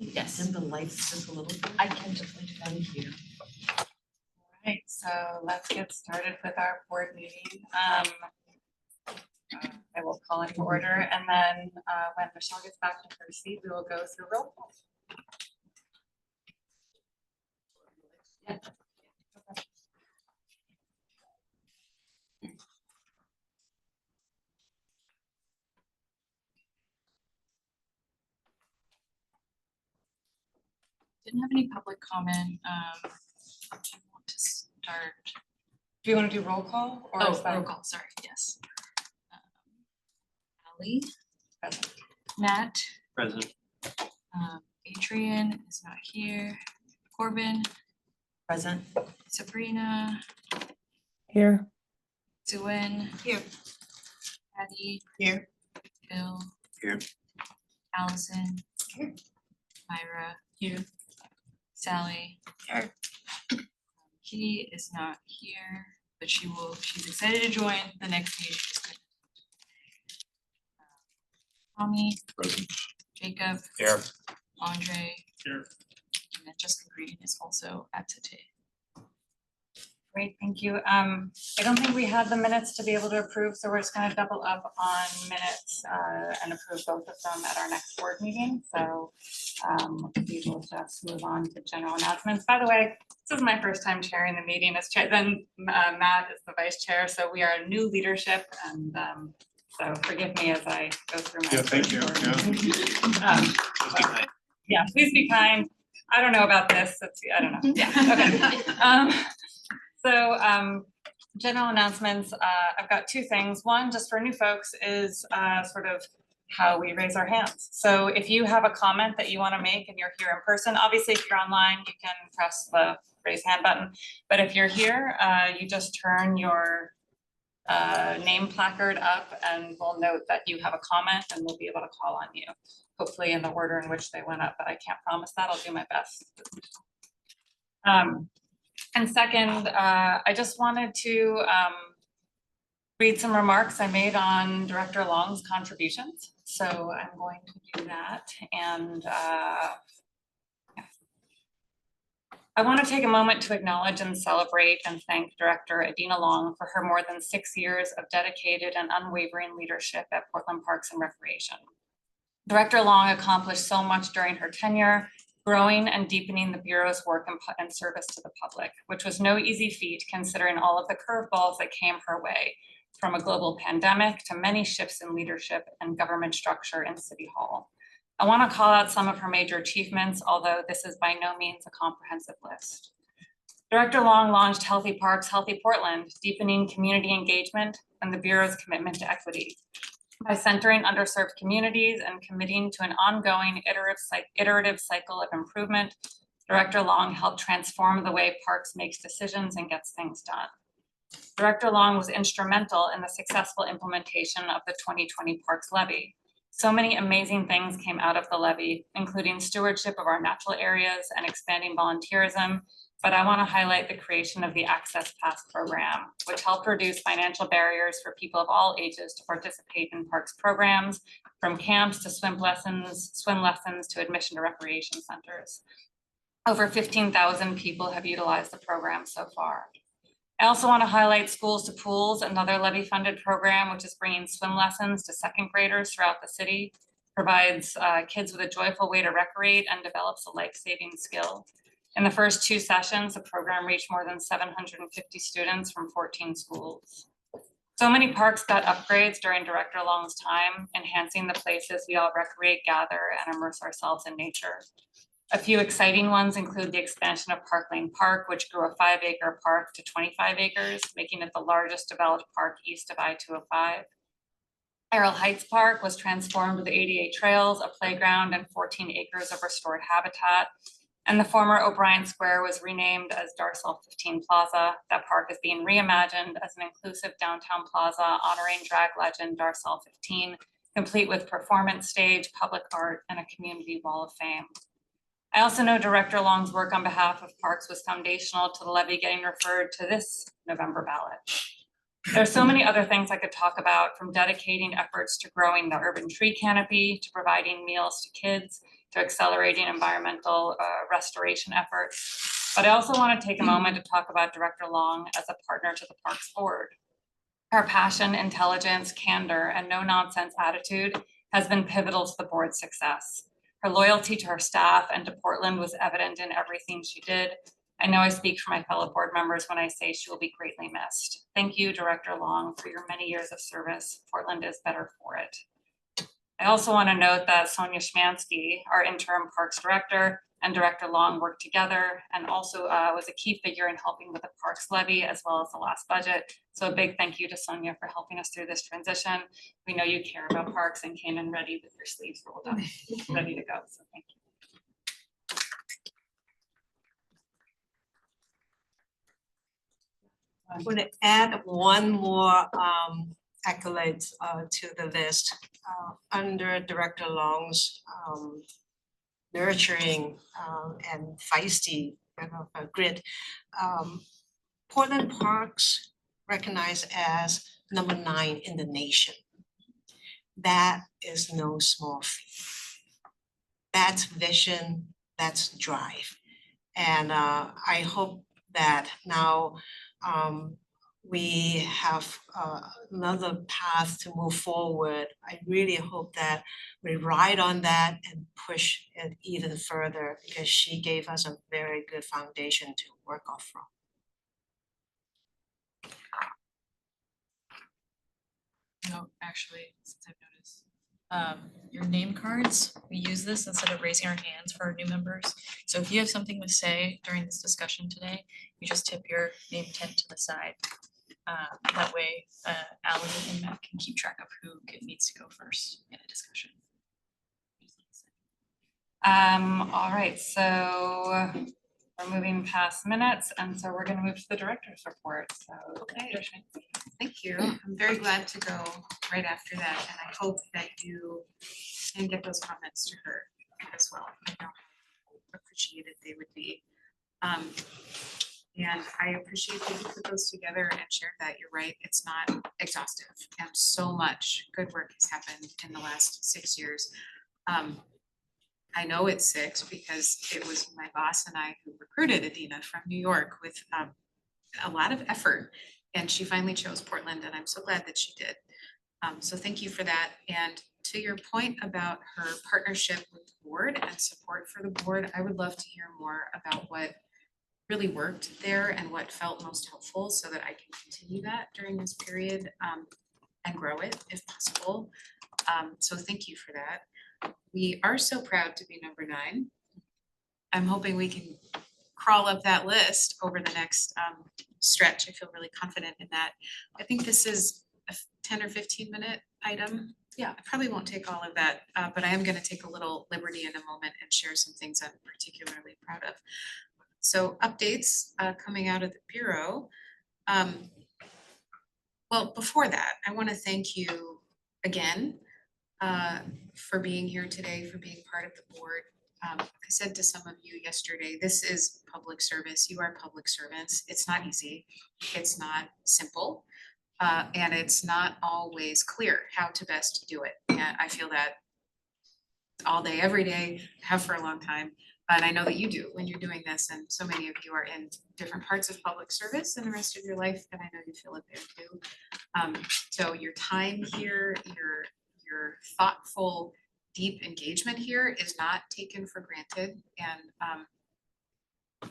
Yes. Dim the lights just a little bit. I can just like Thank you. Right, so let's get started with our board meeting. I will call it to order, and then when Michelle gets back to her seat, we will go through roll call. Didn't have any public comment. I want to start. Do you want to do roll call or is that Roll call, sorry, yes. Ali, present? Nat, Present. Adrian is not here. Corbin, Present. Sabrina, Here. Suen. Here. Patty. Here. Bill. Here. Allison. Here. Myra. Here. Sally. Here. Kitty is not here, but she's excited to join the next meeting. Tommy. Present. Jacob. Here. Andre. Here. And then Jessica Green is also at today. Great, thank you. I don't think we have the minutes to be able to approve, so we're just gonna double up on minutes and approve both of them at our next board meeting. So we will just move on to general announcements. By the way, this is my first time chairing the meeting as chair, then Matt is the vice chair, so we are new leadership, and so forgive me as I go through my. Yeah, thank you. Yeah, please be kind. I don't know about this. Let's see, I don't know. Yeah, okay. So general announcements, I've got two things. One, just for new folks, is sort of how we raise our hands. So if you have a comment that you want to make and you're here in person, obviously if you're online, you can press the raise hand button. But if you're here, you just turn your name placard up and we'll note that you have a comment and we'll be able to call on you. Hopefully in the order in which they went up, but I can't promise that. I'll do my best. And second, I just wanted to read some remarks I made on Director Long's contributions. So I'm going to do that. And I want to take a moment to acknowledge and celebrate and thank Director Adina Long for her more than 6 years of dedicated and unwavering leadership at Portland Parks and Recreation. Director Long accomplished so much during her tenure, growing and deepening the Bureau's work and service to the public, which was no easy feat considering all of the curveballs that came her way, from a global pandemic to many shifts in leadership and government structure in City Hall. I want to call out some of her major achievements, although this is by no means a comprehensive list. Director Long launched Healthy Parks, Healthy Portland, deepening community engagement and the Bureau's commitment to equity. By centering underserved communities and committing to an ongoing iterative cycle of improvement, Director Long helped transform the way Parks makes decisions and gets things done. Director Long was instrumental in the successful implementation of the 2020 Parks Levy. So many amazing things came out of the levy, including stewardship of our natural areas and expanding volunteerism. But I want to highlight the creation of the Access Pass program, which helped reduce financial barriers for people of all ages to participate in parks programs, from camps to swim lessons to admission to recreation centers. Over 15,000 people have utilized the program so far. I also want to highlight Schools to Pools, another levy-funded program, which is bringing swim lessons to second graders throughout the city, provides kids with a joyful way to recreate and develops a life-saving skill. In the first 2 sessions, the program reached more than 750 students from 14 schools. So many parks got upgrades during Director Long's time, enhancing the places we all recreate, gather, and immerse ourselves in nature. A few exciting ones include the expansion of Park Lane Park, which grew a 5-acre park to 25 acres, making it the largest developed park east of I-205. Errol Heights Park was transformed with 88 trails, a playground, and 14 acres of restored habitat. And the former O'Brien Square was renamed as Darsal 15 Plaza. That park is being reimagined as an inclusive downtown plaza honoring drag legend Darsal 15, complete with performance stage, public art, and a community wall of fame. I also know Director Long's work on behalf of Parks was foundational to the levy getting referred to this November ballot. There's so many other things I could talk about, from dedicating efforts to growing the urban tree canopy, to providing meals to kids, to accelerating environmental restoration efforts. But I also want to take a moment to talk about Director Long as a partner to the Parks Board. Her passion, intelligence, candor, and no-nonsense attitude has been pivotal to the board's success. Her loyalty to her staff and to Portland was evident in everything she did. I know I speak for my fellow board members when I say she will be greatly missed. Thank you, Director Long, for your many years of service. Portland is better for it. I also want to note that Sonia Schmansky, our interim Parks Director, and Director Long worked together and also was a key figure in helping with the Parks levy as well as the last budget. So a big thank you to Sonia for helping us through this transition. We know you care about parks and came in ready with your sleeves rolled up, ready to go. So thank you. I'm going to add one more accolade to the list. Under Director Long's nurturing and feisty kind of grit, Portland Parks recognized as number 9 in the nation. That is no small feat. That's vision, that's drive. And I hope that now we have another path to move forward. I really hope that we ride on that and push it even further because she gave us a very good foundation to work off from. No, actually, since I've noticed, your name cards, we use this instead of raising our hands for our new members. So if you have something to say during this discussion today, you just tip your name tag to the side. That way, Alan and Matt can keep track of who needs to go first in a discussion. All right, so we're moving past minutes, and so we're going to move to the director's report. So, Okay. Director Schmansky. Thank you. I'm very glad to go right after that, and I hope that you can get those comments to her as well. I know how appreciated they would be. And I appreciate that you put those together and shared that. You're right, it's not exhaustive, and so much good work has happened in the last 6 years. I know it's 6 because it was my boss and I who recruited Adina from New York with a lot of effort. And she finally chose Portland, and I'm so glad that she did. So thank you for that. And to your point about her partnership with the board and support for the board, I would love to hear more about what really worked there and what felt most helpful so that I can continue that during this period and grow it if possible. So thank you for that. We are so proud to be number 9. I'm hoping we can crawl up that list over the next stretch. I feel really confident in that. I think this is a 10 or 15 minute item. Yeah, I probably won't take all of that, but I am going to take a little liberty in a moment and share some things I'm particularly proud of. So updates coming out of the Bureau. Well, before that, I want to thank you again for being here today, for being part of the board. I said to some of you yesterday, this is public service. You are public servants. It's not easy. It's not simple. And it's not always clear how to best do it. And I feel that all day, every day, have for a long time. And I know that you do when you're doing this, and so many of you are in different parts of public service in the rest of your life, and I know you feel it there too. So your time here, your thoughtful, deep engagement here is not taken for granted. And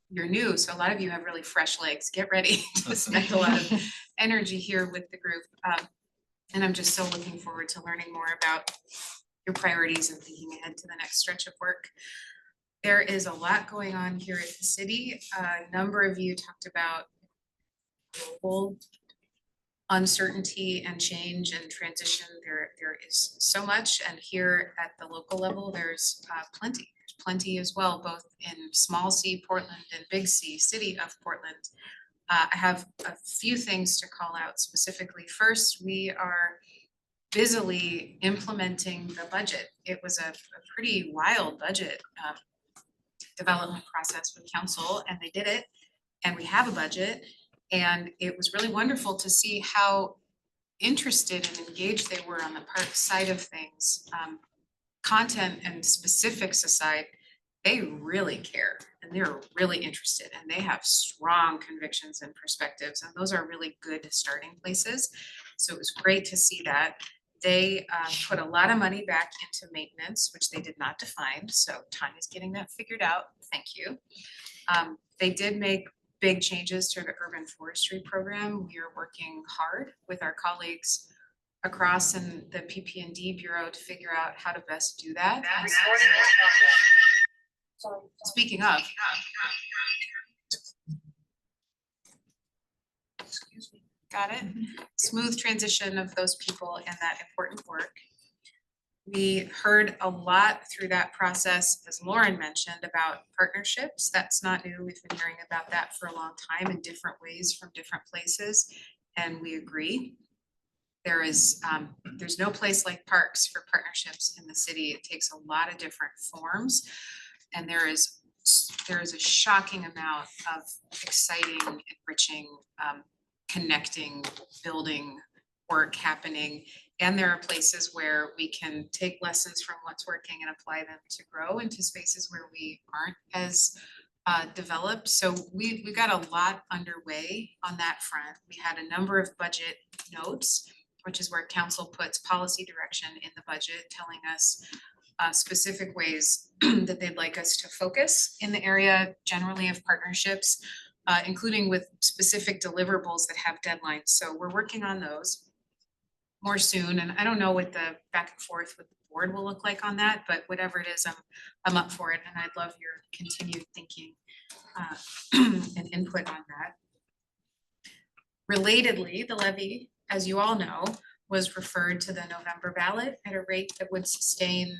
you're new, so a lot of you have really fresh legs. Get ready to spend a lot of energy here with the group. And I'm just so looking forward to learning more about your priorities and thinking ahead to the next stretch of work. There is a lot going on here at the city. A number of you talked about global uncertainty and change and transition. There is so much, and here at the local level, there's plenty as well, both in small C Portland and big C city of Portland. I have a few things to call out specifically. First, we are busily implementing the budget. It was a pretty wild budget development process with council, and they did it, and we have a budget, and it was really wonderful to see how interested and engaged they were on the park side of things. content and specifics aside, they really care and they're really interested and they have strong convictions and perspectives, and those are really good starting places. So it was great to see that. They put a lot of money back into maintenance, which they did not define, so Tanya's getting that figured out. Thank you. They did make big changes to the urban forestry program. We are working hard with our colleagues across in the PP&D Bureau to figure out how to best do that. Speaking of. Excuse me. Got it? Smooth transition of those people and that important work. We heard a lot through that process, as Lauren mentioned, about partnerships. That's not new. We've been hearing about that for a long time in different ways from different places, and we agree. There's no place like parks for partnerships in the city. It takes a lot of different forms, and there is a shocking amount of exciting, enriching, connecting, building work happening. And there are places where we can take lessons from what's working and apply them to grow into spaces where we aren't as developed. So we got a lot underway on that front. We had a number of budget notes, which is where council puts policy direction in the budget, telling us specific ways that they'd like us to focus in the area generally of partnerships, including with specific deliverables that have deadlines. So we're working on those more soon, and I don't know what the back and forth with the board will look like on that, but whatever it is, I'm up for it, and I'd love your continued thinking and input on that. Relatedly, the levy, as you all know, was referred to the November ballot at a rate that would sustain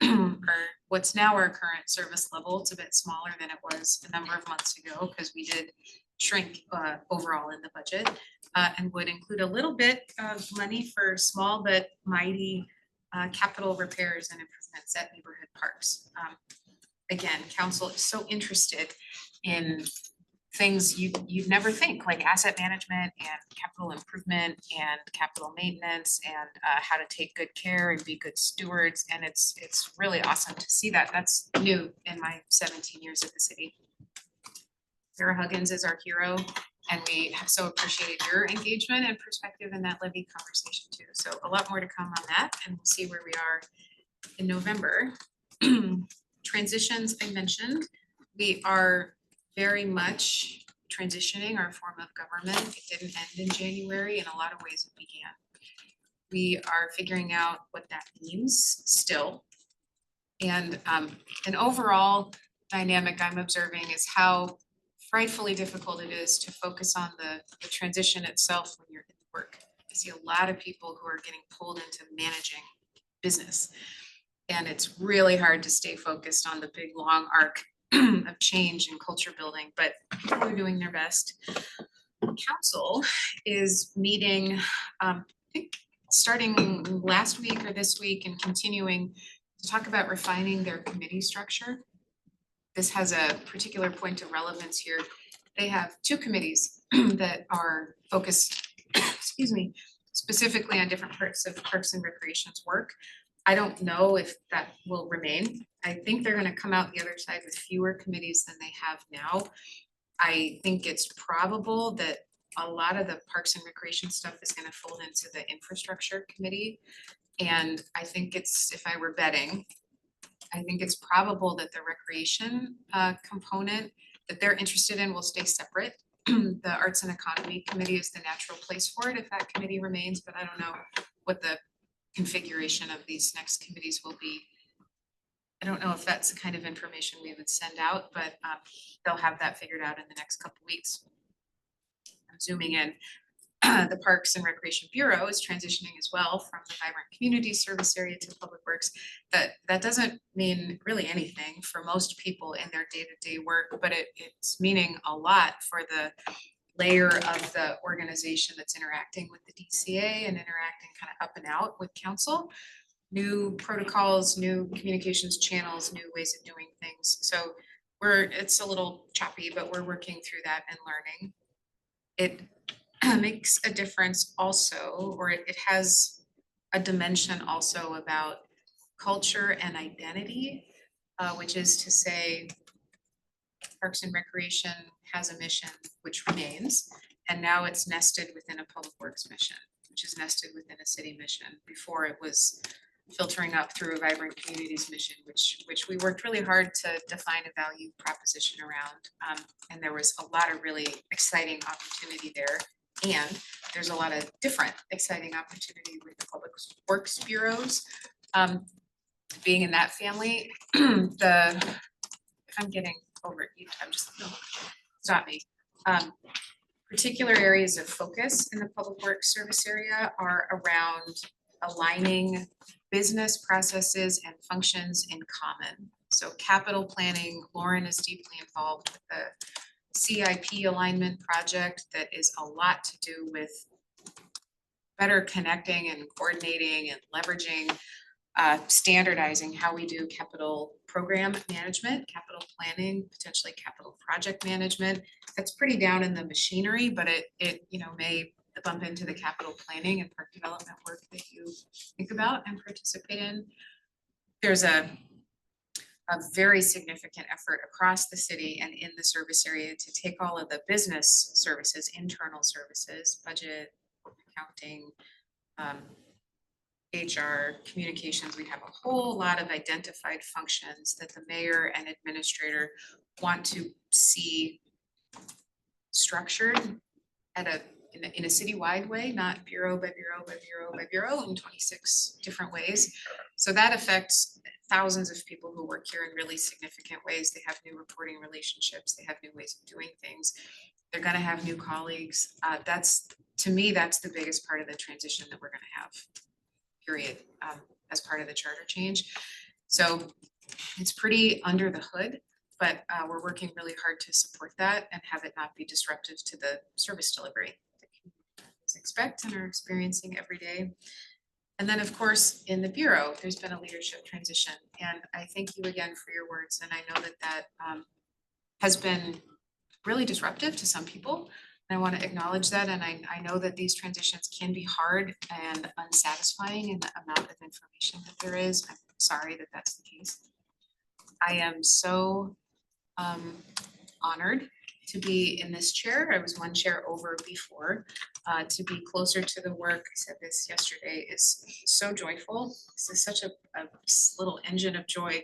or what's now our current service level. It's a bit smaller than it was a number of months ago because we did shrink overall in the budget, and would include a little bit of money for small but mighty capital repairs and improvements at neighborhood parks. Again, council is so interested in things you'd never think, like asset management and capital improvement and capital maintenance and how to take good care and be good stewards. And it's really awesome to see that. That's new in my 17 years at the city. Sarah Huggins is our hero, and we have so appreciated your engagement and perspective in that levy conversation too. So a lot more to come on that, and we'll see where we are in November. Transitions I mentioned, we are very much transitioning our form of government. It didn't end in January. In a lot of ways it began. We are figuring out what that means still. And an overall dynamic I'm observing is how frightfully difficult it is to focus on the transition itself when you're in work. I see a lot of people who are getting pulled into managing business. And it's really hard to stay focused on the big long arc of change and culture building, but people are doing their best. Council is meeting, I think starting last week or this week and continuing to talk about refining their committee structure. This has a particular point of relevance here. They have two committees that are focused, excuse me, specifically on different parts of Parks and Recreation's work. I don't know if that will remain. I think they're gonna come out the other side with fewer committees than they have now. I think it's probable that a lot of the Parks and Recreation stuff is gonna fold into the Infrastructure Committee. And I think it's, if I were betting, I think it's probable that the recreation component that they're interested in will stay separate. The Arts and Economy Committee is the natural place for it if that committee remains, but I don't know what the configuration of these next committees will be. I don't know if that's the kind of information we would send out, but they'll have that figured out in the next couple weeks. I'm zooming in. The Parks and Recreation Bureau is transitioning as well from the Vibrant Community Service area to Public Works. That doesn't mean really anything for most people in their day-to-day work, but it's meaning a lot for the layer of the organization that's interacting with the DCA and interacting kind of up and out with council. New protocols, new communications channels, new ways of doing things. So it's a little choppy, but we're working through that and learning. It makes a difference also, or it has a dimension also about culture and identity, which is to say Parks and Recreation has a mission which remains, and now it's nested within a Public Works mission, which is nested within a city mission. Before it was filtering up through a Vibrant Communities mission, which we worked really hard to define a value proposition around. And there was a lot of really exciting opportunity there. And there's a lot of different exciting opportunity with the Public Works bureaus. Being in that family, if I'm getting over it, I'm just, no, stop me. Particular areas of focus in the Public Works service area are around aligning business processes and functions in common. So capital planning, Lauren is deeply involved with the CIP alignment project that is a lot to do with better connecting and coordinating and leveraging, standardizing how we do capital program management, capital planning, potentially capital project management. That's pretty down in the machinery, but it may bump into the capital planning and park development work that you think about and participate in. There's a very significant effort across the city and in the service area to take all of the business services, internal services, budget, accounting, HR, communications. We have a whole lot of identified functions that the mayor and administrator want to see structured at in a citywide way, not bureau by bureau by bureau by bureau in 26 different ways. So that affects thousands of people who work here in really significant ways. They have new reporting relationships. They have new ways of doing things. They're gonna have new colleagues. To me, that's the biggest part of the transition that we're gonna have, period, as part of the charter change. So it's pretty under the hood, but we're working really hard to support that and have it not be disruptive to the service delivery that communities expect and are experiencing every day. And then, of course, in the Bureau, there's been a leadership transition, and I thank you again for your words, and I know that that has been really disruptive to some people. I want to acknowledge that, and I know that these transitions can be hard and unsatisfying in the amount of information that there is. I'm sorry that that's the case. I am so honored to be in this chair. I was one chair over before. To be closer to the work, I said this yesterday, is so joyful. This is such a little engine of joy.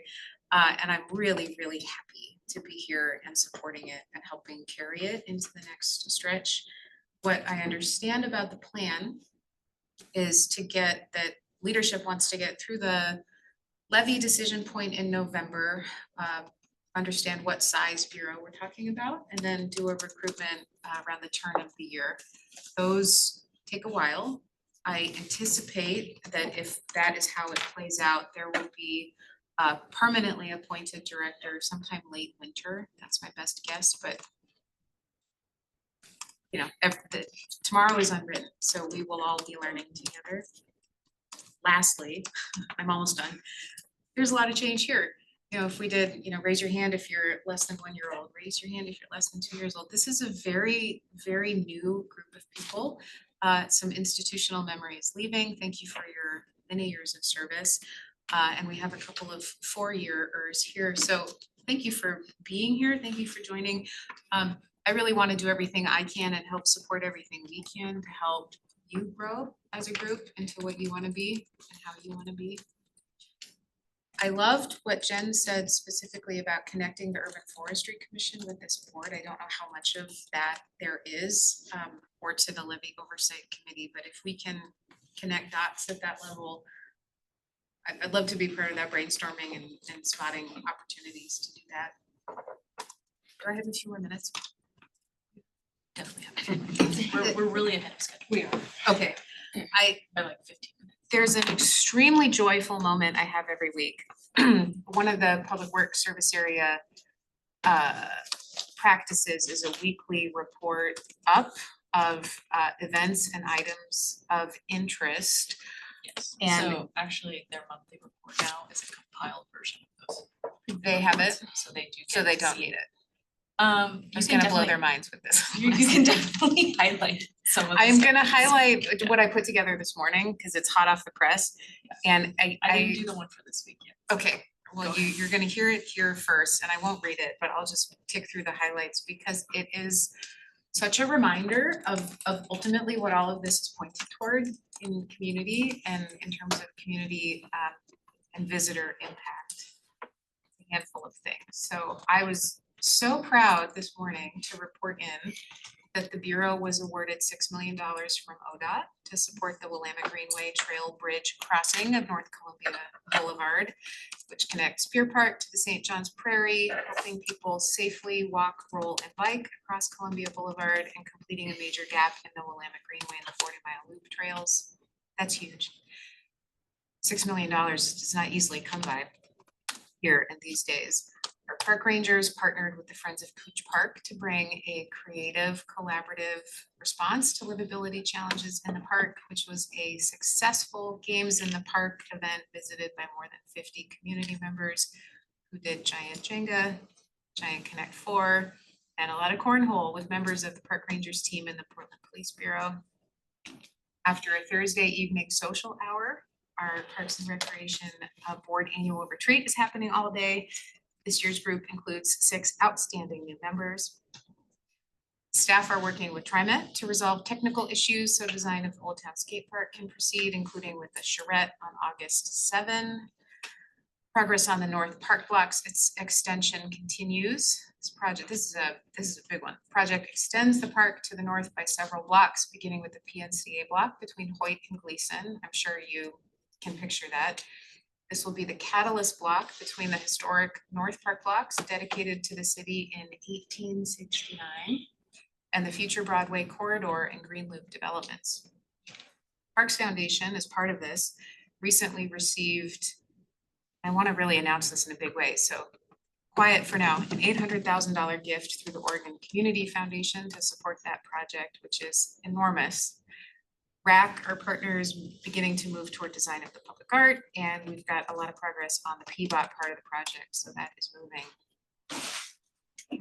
And I'm really, really happy to be here and supporting it and helping carry it into the next stretch. What I understand about the plan is to get that leadership wants to get through the levy decision point in November, understand what size bureau we're talking about, and then do a recruitment around the turn of the year. Those take a while. I anticipate that if that is how it plays out, there will be a permanently appointed director sometime late winter. That's my best guess, but tomorrow is unwritten, so we will all be learning together. Lastly, I'm almost done. There's a lot of change here. If we did, raise your hand if you're less than 1 year old, raise your hand if you're less than 2 years old. This is a very, very new group of people. Some institutional memories leaving. Thank you for your many years of service. And we have a couple of 4-yearers here. So thank you for being here. Thank you for joining. I really want to do everything I can and help support everything we can to help you grow as a group into what you want to be and how you want to be. I loved what Jen said specifically about connecting the Urban Forestry Commission with this board. I don't know how much of that there is, or to the Levy Oversight Committee, but if we can connect dots at that level, I'd love to be part of that brainstorming and spotting opportunities to do that. Do I have a few more minutes? Definitely have. We're really ahead of schedule. We are. Okay, By like 15 minutes. there's an extremely joyful moment I have every week. One of the Public Works service area practices is a weekly report up of events and items of interest. Yes, And- so actually their monthly report now is a compiled version of those. They have it, So they do. so get they to don't see need it. You I'm can gonna blow definitely- their minds with this. You can definitely highlight some of the I'm stuff. gonna highlight what I put together this morning, cause it's hot off the press, and I didn't do the one for this week yet. okay, well, you're gonna hear it here first, and I won't read it, but I'll just tick through the highlights because it is such a reminder of ultimately what all of this is pointing toward in community and in terms of community and visitor impact. A handful of things. So I was so proud this morning to report in that the Bureau was awarded $6 million from ODOT to support the Willamette Greenway Trail Bridge crossing of North Columbia Boulevard, which connects Pier Park to the St. John's Prairie, helping people safely walk, roll, and bike across Columbia Boulevard and completing a major gap in the Willamette Greenway and the 40-mile loop trails. That's huge. $6 million does not easily come by here in these days. Our park rangers partnered with the Friends of Cooch Park to bring a creative, collaborative response to livability challenges in the park, which was a successful Games in the Park event visited by more than 50 community members who did giant Jenga, giant Connect Four, and a lot of cornhole with members of the park rangers team and the Portland Police Bureau. After a Thursday evening social hour, our Parks and Recreation Board annual retreat is happening all day. This year's group includes 6 outstanding new members. Staff are working with TriMet to resolve technical issues so design of Old Town Skate Park can proceed, including with the charrette on August 7. Progress on the North Park blocks, its extension continues. This is a big one. Project extends the park to the north by several blocks, beginning with the PNCA block between Hoyt and Gleason. I'm sure you can picture that. This will be the catalyst block between the historic North Park blocks dedicated to the city in 1869 and the future Broadway corridor and Green Loop developments. Parks Foundation, as part of this, recently received, I want to really announce this in a big way, so quiet for now, an $800,000 gift through the Oregon Community Foundation to support that project, which is enormous. RAC, our partners, beginning to move toward design of the public art, and we've got a lot of progress on the PBOT part of the project, so that is moving.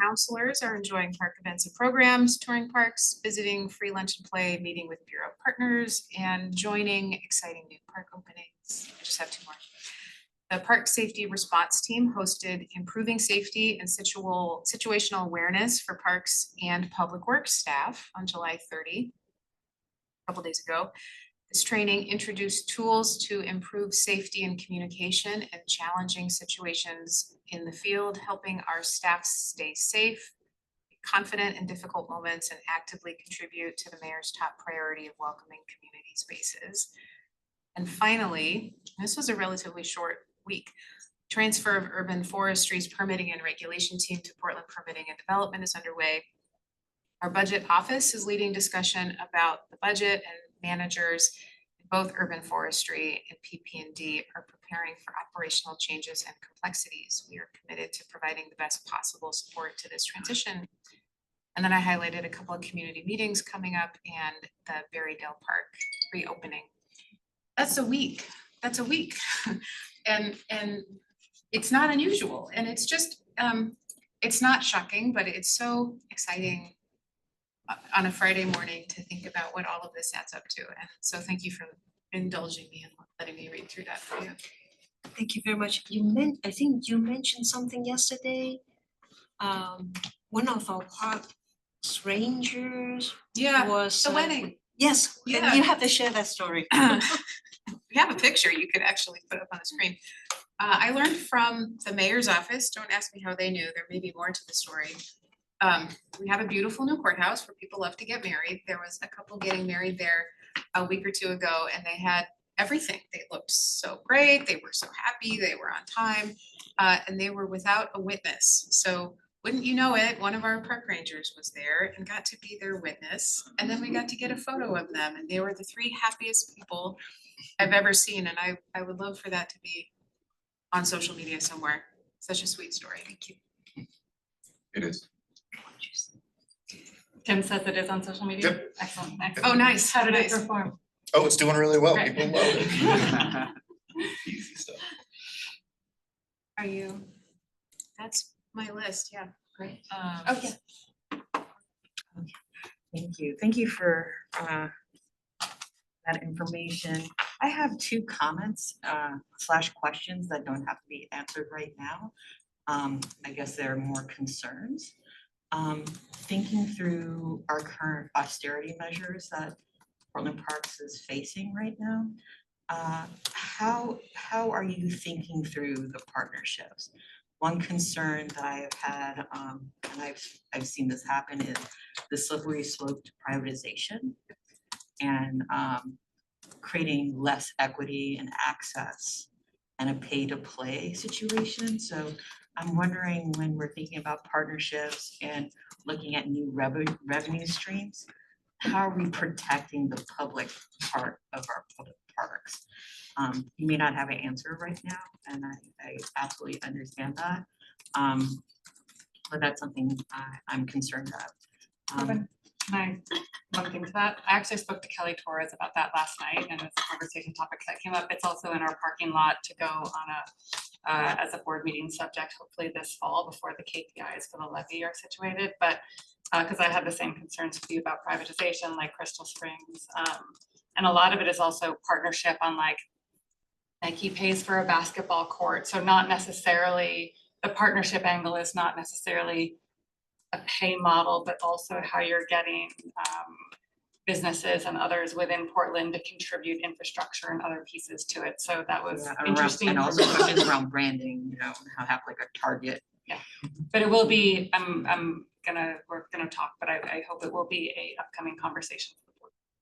Counselors are enjoying park events and programs, touring parks, visiting free lunch and play, meeting with Bureau partners, and joining exciting new park openings. I just have 2 more. The Park Safety Response Team hosted Improving Safety and Situational Awareness for Parks and Public Works staff on July 30. Couple days ago. This training introduced tools to improve safety and communication in challenging situations in the field, helping our staff stay safe, be confident in difficult moments, and actively contribute to the mayor's top priority of welcoming community spaces. And finally, this was a relatively short week. Transfer of Urban Forestry's permitting and regulation team to Portland Permitting and Development is underway. Our budget office is leading discussion about the budget, and managers in both urban forestry and PP&D are preparing for operational changes and complexities. We are committed to providing the best possible support to this transition. And then I highlighted a couple of community meetings coming up and the Berrydale Park reopening. That's a week. And it's not unusual, and it's just it's not shocking, but it's so exciting on a Friday morning to think about what all of this adds up to. And so thank you for indulging me and letting me read through that for you. Thank you very much. I think you mentioned something yesterday. One of our parks rangers was The wedding. Yes, Yeah. and you have to share that story. We have a picture you could actually put up on the screen. I learned from the mayor's office, don't ask me how they knew, there may be more to the story. We have a beautiful new courthouse where people love to get married. There was a couple getting married there a week or 2 ago, and they had everything. They looked so great, they were so happy, they were on time, and they were without a witness. So wouldn't you know it, one of our park rangers was there and got to be their witness. And then we got to get a photo of them, and they were the 3 happiest people I've ever seen. And I would love for that to be on social media somewhere. Such a sweet story. Thank you. It is. Tim says it is on social media? Yep. Excellent. Oh, nice. How did it Nice. perform? Oh, it's doing really well. Great. People love it. Easy stuff. Are you? That's my list, yeah, great. Oh, yeah. Thank you for that information. I have two comments slash questions that don't have to be answered right now. I guess they're more concerns. Thinking through our current austerity measures that Portland Parks is facing right now, how are you thinking through the partnerships? One concern that I've had, and I've seen this happen, is the slippery slope to privatization and creating less equity and access and a pay-to-play situation. So I'm wondering, when we're thinking about partnerships and looking at new revenue streams, how are we protecting the public part of our public parks? You may not have an answer right now, and I absolutely understand that. But that's something I'm concerned about. Can I, one thing to that, I actually spoke to Kelly Torres about that last night, and it's a conversation topic that came up. It's also in our parking lot to go on a, as a board meeting subject, hopefully this fall, before the KPIs for the levy are situated, but because I had the same concerns with you about privatization, like Crystal Springs. And a lot of it is also partnership on, like, Nike pays for a basketball court, so not necessarily, the partnership angle is not necessarily a pay model, but also how you're getting businesses and others within Portland to contribute infrastructure and other pieces to it. So that was interesting. And for also me. questions around branding, you know, how have like a target. But it will be, we're gonna talk, but I hope it will be a upcoming conversation.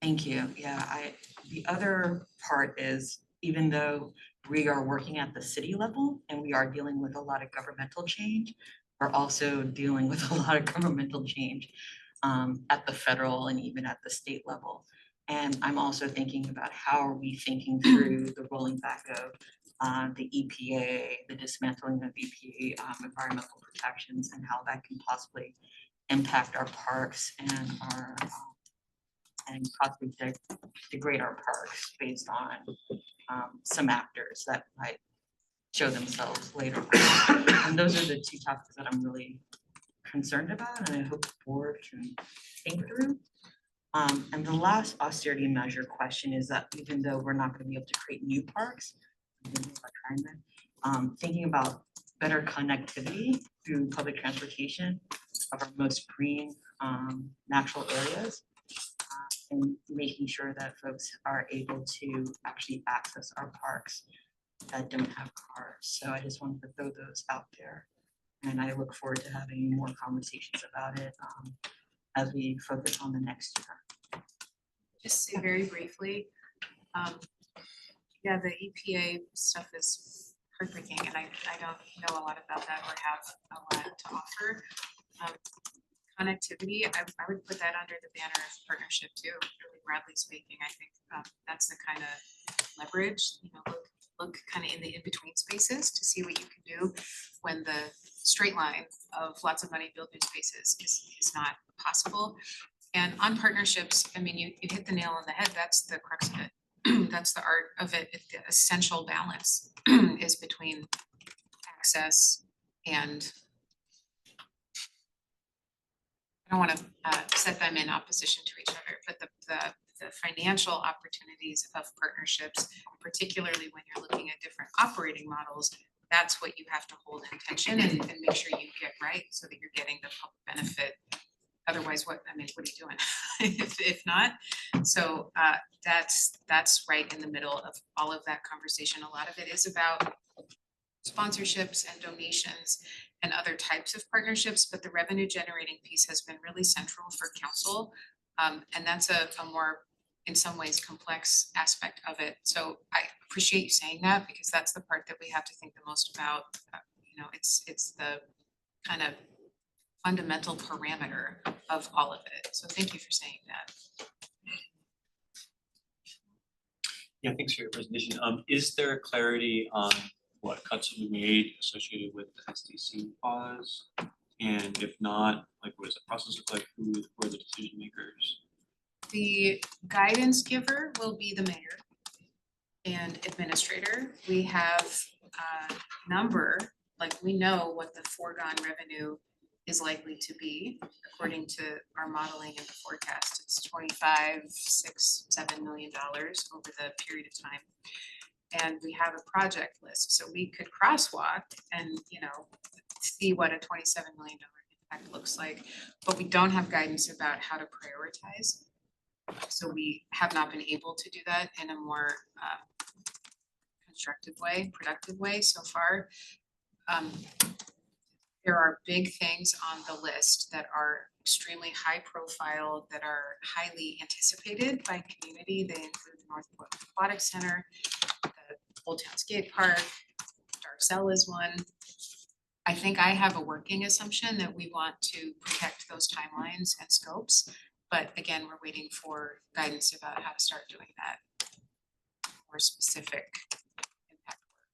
Thank you. Yeah, the other part is, even though we are working at the city level and we are dealing with a lot of governmental change, we're also dealing with a lot of governmental change at the federal and even at the state level. And I'm also thinking about, how are we thinking through the rolling back of the EPA, the dismantling of EPA environmental protections, and how that can possibly impact our parks and our and possibly degrade our parks based on some actors that might show themselves later on. And those are the two topics that I'm really concerned about, and I hope the board can think through. And the last austerity measure question is that, even though we're not going to be able to create new parks, thinking about better connectivity through public transportation of our most green natural areas, and making sure that folks are able to actually access our parks that don't have cars. So I just wanted to throw those out there. And I look forward to having more conversations about it as we focus on the next year. Just say very briefly, yeah, the EPA stuff is heartbreaking, and I don't know a lot about that or have a lot to offer. Connectivity, I would put that under the banner of partnership too, really broadly speaking. I think that's the kind of leverage, you know, look kind of in the in-between spaces to see what you can do when the straight line of lots of money build new spaces is not possible. And on partnerships, I mean, you hit the nail on the head. That's the crux of it. That's the art of it. The essential balance is between access and, I don't want to set them in opposition to each other, but the financial opportunities of partnerships, particularly when you're looking at different operating models, that's what you have to hold in tension and make sure you get right so that you're getting the public benefit. Otherwise, what are you doing if not? So that's right in the middle of all of that conversation. A lot of it is about sponsorships and donations and other types of partnerships, but the revenue generating piece has been really central for council. And that's a more, in some ways, complex aspect of it. So I appreciate you saying that, because that's the part that we have to think the most about. You know, it's the kind of fundamental parameter of all of it. So thank you for saying that. Yeah, thanks for your presentation. Is there clarity on what cuts will be made associated with the SDC pause? And if not, like, what does the process look like? Who are the decision makers? The guidance giver will be the mayor and administrator. We have a number, like, we know what the foregone revenue is likely to be, according to our modeling and the forecast, it's 25, 6, $7 million over the period of time. And we have a project list, so we could crosswalk and, see what a $27 million impact looks like, but we don't have guidance about how to prioritize. So we have not been able to do that in a more constructive way, productive way so far. There are big things on the list that are extremely high profile, that are highly anticipated by community. They include the North Portland Aquatic Center, the Old Town Skate Park, Darcel is one. I think I have a working assumption that we want to protect those timelines and scopes. But again, we're waiting for guidance about how to start doing that. More specific impact work.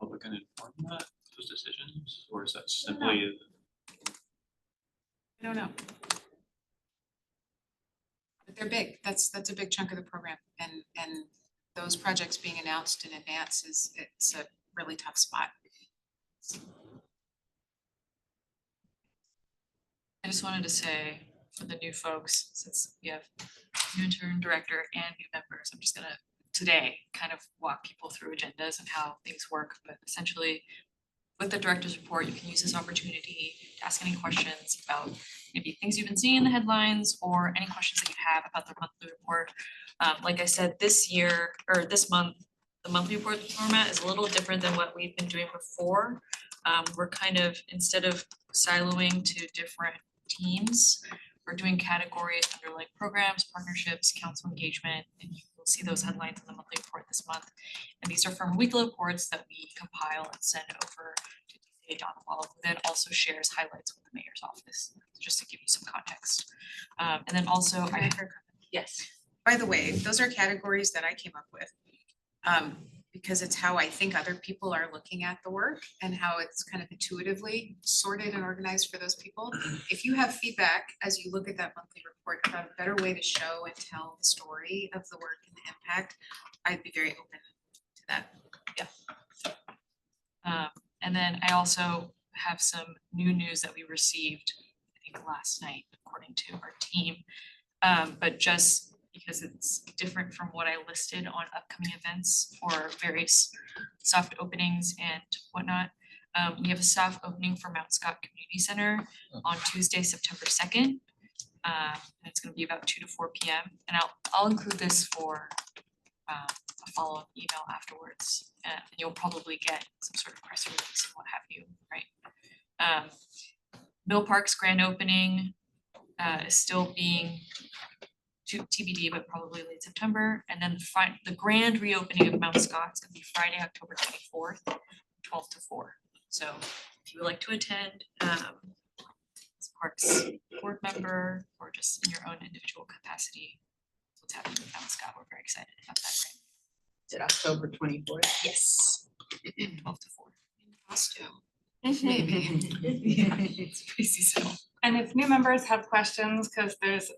Public can inform that, those decisions, or is that simply? I don't know. But they're big. That's a big chunk of the program, and those projects being announced in advance it's a really tough spot. I just wanted to say for the new folks, since we have new intern director and new members, I'm just gonna today kind of walk people through agendas and how things work, but essentially with the director's report, you can use this opportunity to ask any questions about maybe things you've been seeing in the headlines or any questions that you have about the monthly report. Like I said, this year or this month, the monthly report format is a little different than what we've been doing before. We're kind of, instead of siloing to different teams, we're doing categories under like programs, partnerships, council engagement, and you will see those headlines in the monthly report this month. And these are from weekly reports that we compile and send over to DCA Donald, who then also shares highlights with the mayor's office, just to give you some context. And then also, yes. By the way, those are categories that I came up with. Because it's how I think other people are looking at the work and how it's kind of intuitively sorted and organized for those people. If you have feedback as you look at that monthly report about a better way to show and tell the story of the work and the impact, I'd be very open to that. And then I also have some new news that we received, I think last night, according to our team. But just because it's different from what I listed on upcoming events or various soft openings and whatnot. We have a soft opening for Mount Scott Community Center on Tuesday, September 2nd. And it's gonna be about 2 to 4 p.m. And I'll include this for a follow-up email afterwards. And you'll probably get some sort of press release and what have you, right? Mill Park's grand opening is still being TBD, but probably late September. And then the grand reopening of Mount Scott's gonna be Friday, October 24th, 12 to 4. So if you would like to attend, as Parks board member or just in your own individual capacity, what's happening with Mount Scott, we're very excited about that. Is it October 24th? Yes. 12 to 4. In costume, maybe. Yeah, it's pretty seasonal. And if new members have questions, because there's,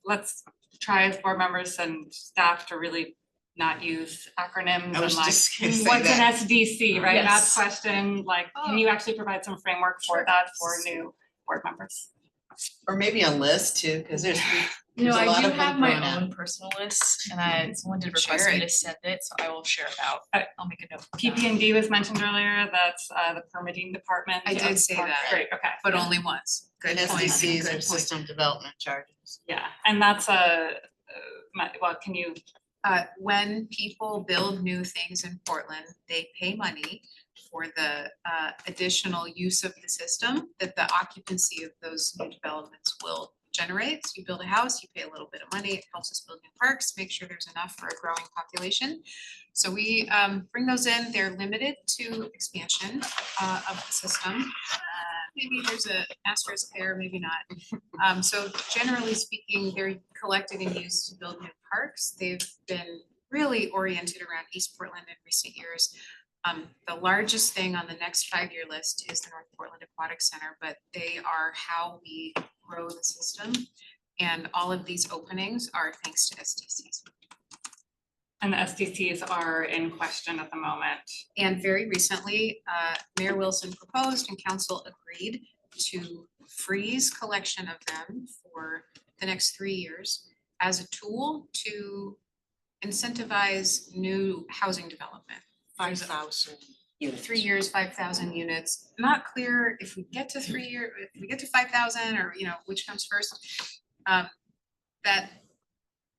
let's try as board members and staff to really not use acronyms I and was like, just gonna say what's an that. SDC, right? Yes. That's question, like, can you actually provide some framework for that for new board members? Or maybe a list too, because there's. No, there's a I lot do of them have my thrown out. own personal list and someone did request Share me it. to send it, so I will share it out. I'll make a note. of that. PP&D was mentioned earlier, that's the permitting department. I did of say Parks. that. Great, okay. But only once. Good And point. SDCs Good are point. system development charges. Yeah, and that's well, can you, When people build new things in Portland, they pay money for the additional use of the system that the occupancy of those new developments will generate. So you build a house, you pay a little bit of money, it helps us build new parks, make sure there's enough for a growing population. So we bring those in, they're limited to expansion of the system. Maybe there's a asterisk there, maybe not. So generally speaking, they're collected and used to build new parks. They've been really oriented around East Portland in recent years. The largest thing on the next 5-year list is the North Portland Aquatic Center, but they are how we grow the system. And all of these openings are thanks to SDCs. And the SDCs are in question at the moment. And very recently, Mayor Wilson proposed and council agreed to freeze collection of them for the next 3 years as a tool to incentivize new housing development. 5,000 units. 3 years, 5,000 units. Not clear if we get to if we get to 5,000 or, which comes first. That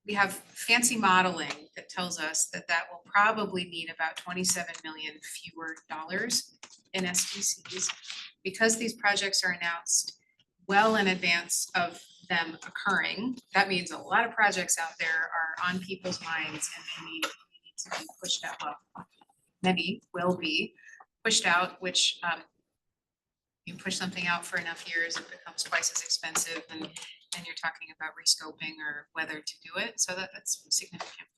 we have fancy modeling that tells us that that will probably mean about 27 million fewer dollars in SDCs. Because these projects are announced well in advance of them occurring, that means a lot of projects out there are on people's minds and they need to be pushed out. Well, many will be pushed out, which you push something out for enough years, it becomes twice as expensive and you're talking about rescoping or whether to do it, so that's significant.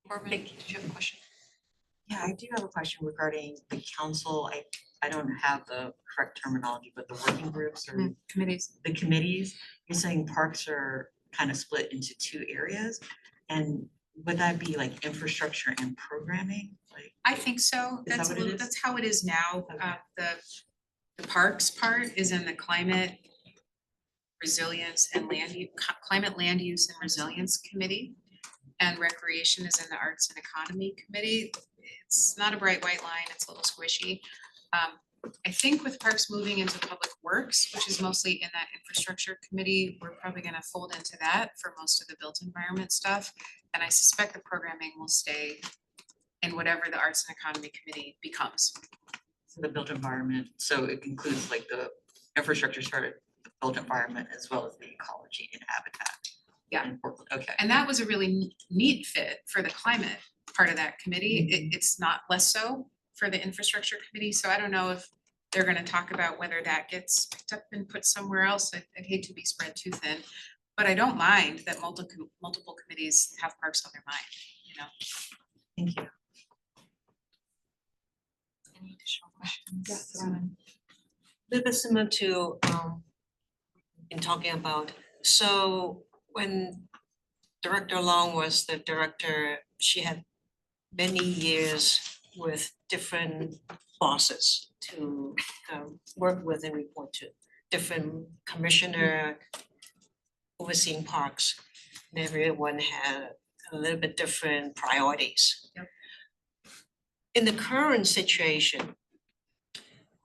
Corbin, did you have a question? Yeah, I do have a question regarding the council. I don't have the correct terminology, but the working groups or Committees. the committees, you're saying parks are kind of split into 2 areas. And would that be like infrastructure and programming? Like, I think so, Is that that's what it is? that's how it is now, Okay. the parks part is in the climate resilience and climate land use and resilience committee. And recreation is in the arts and economy committee. It's not a bright white line, it's a little squishy. I think with parks moving into public works, which is mostly in that infrastructure committee, we're probably gonna fold into that for most of the built environment stuff. And I suspect the programming will stay in whatever the arts and economy committee becomes. So the built environment, so it includes like the infrastructure sort of the built environment as well as the ecology and habitat. Yeah. in Portland. Okay. And that was a really neat fit for the climate part of that committee. It's not less so for the infrastructure committee, so I don't know if they're gonna talk about whether that gets picked up and put somewhere else. I'd hate to be spread too thin. But I don't mind that multiple committees have parks on their mind, Thank you. Any additional questions? Yes. A little bit similar to in talking about, so when Director Long was the director, she had many years with different bosses to work with and report to, different commissioner overseeing parks. And everyone had a little bit different priorities. Yep. In the current situation,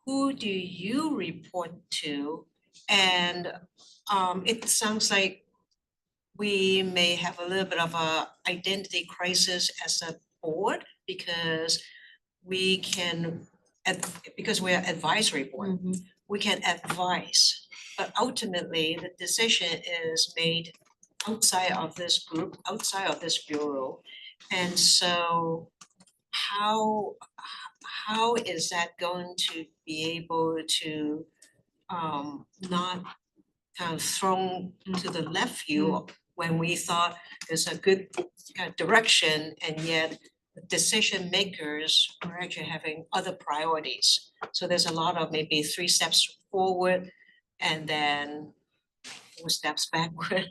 who do you report to? And it sounds like we may have a little bit of a identity crisis as a board because we can, because we're advisory board, we can advise. But ultimately, the decision is made outside of this group, outside of this bureau. And so how is that going to be able to not kind of thrown to the left field when we thought there's a good kind of direction, and yet the decision makers are actually having other priorities. So there's a lot of maybe 3 steps forward and then 4 steps backward.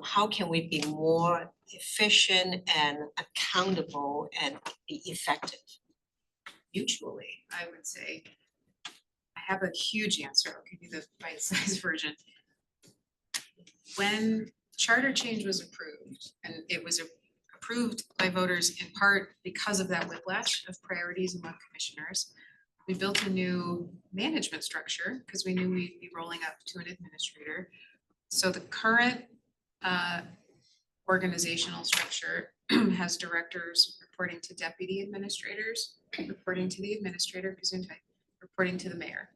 How can we be more efficient and accountable and be effective mutually? I would say. I have a huge answer, I'll give you the bite-sized version. When charter change was approved, and it was approved by voters in part because of that whiplash of priorities among commissioners, we built a new management structure because we knew we'd be rolling up to an administrator. So the current organizational structure has directors reporting to deputy administrators, reporting to the administrator, Gesundheit, reporting to the mayor.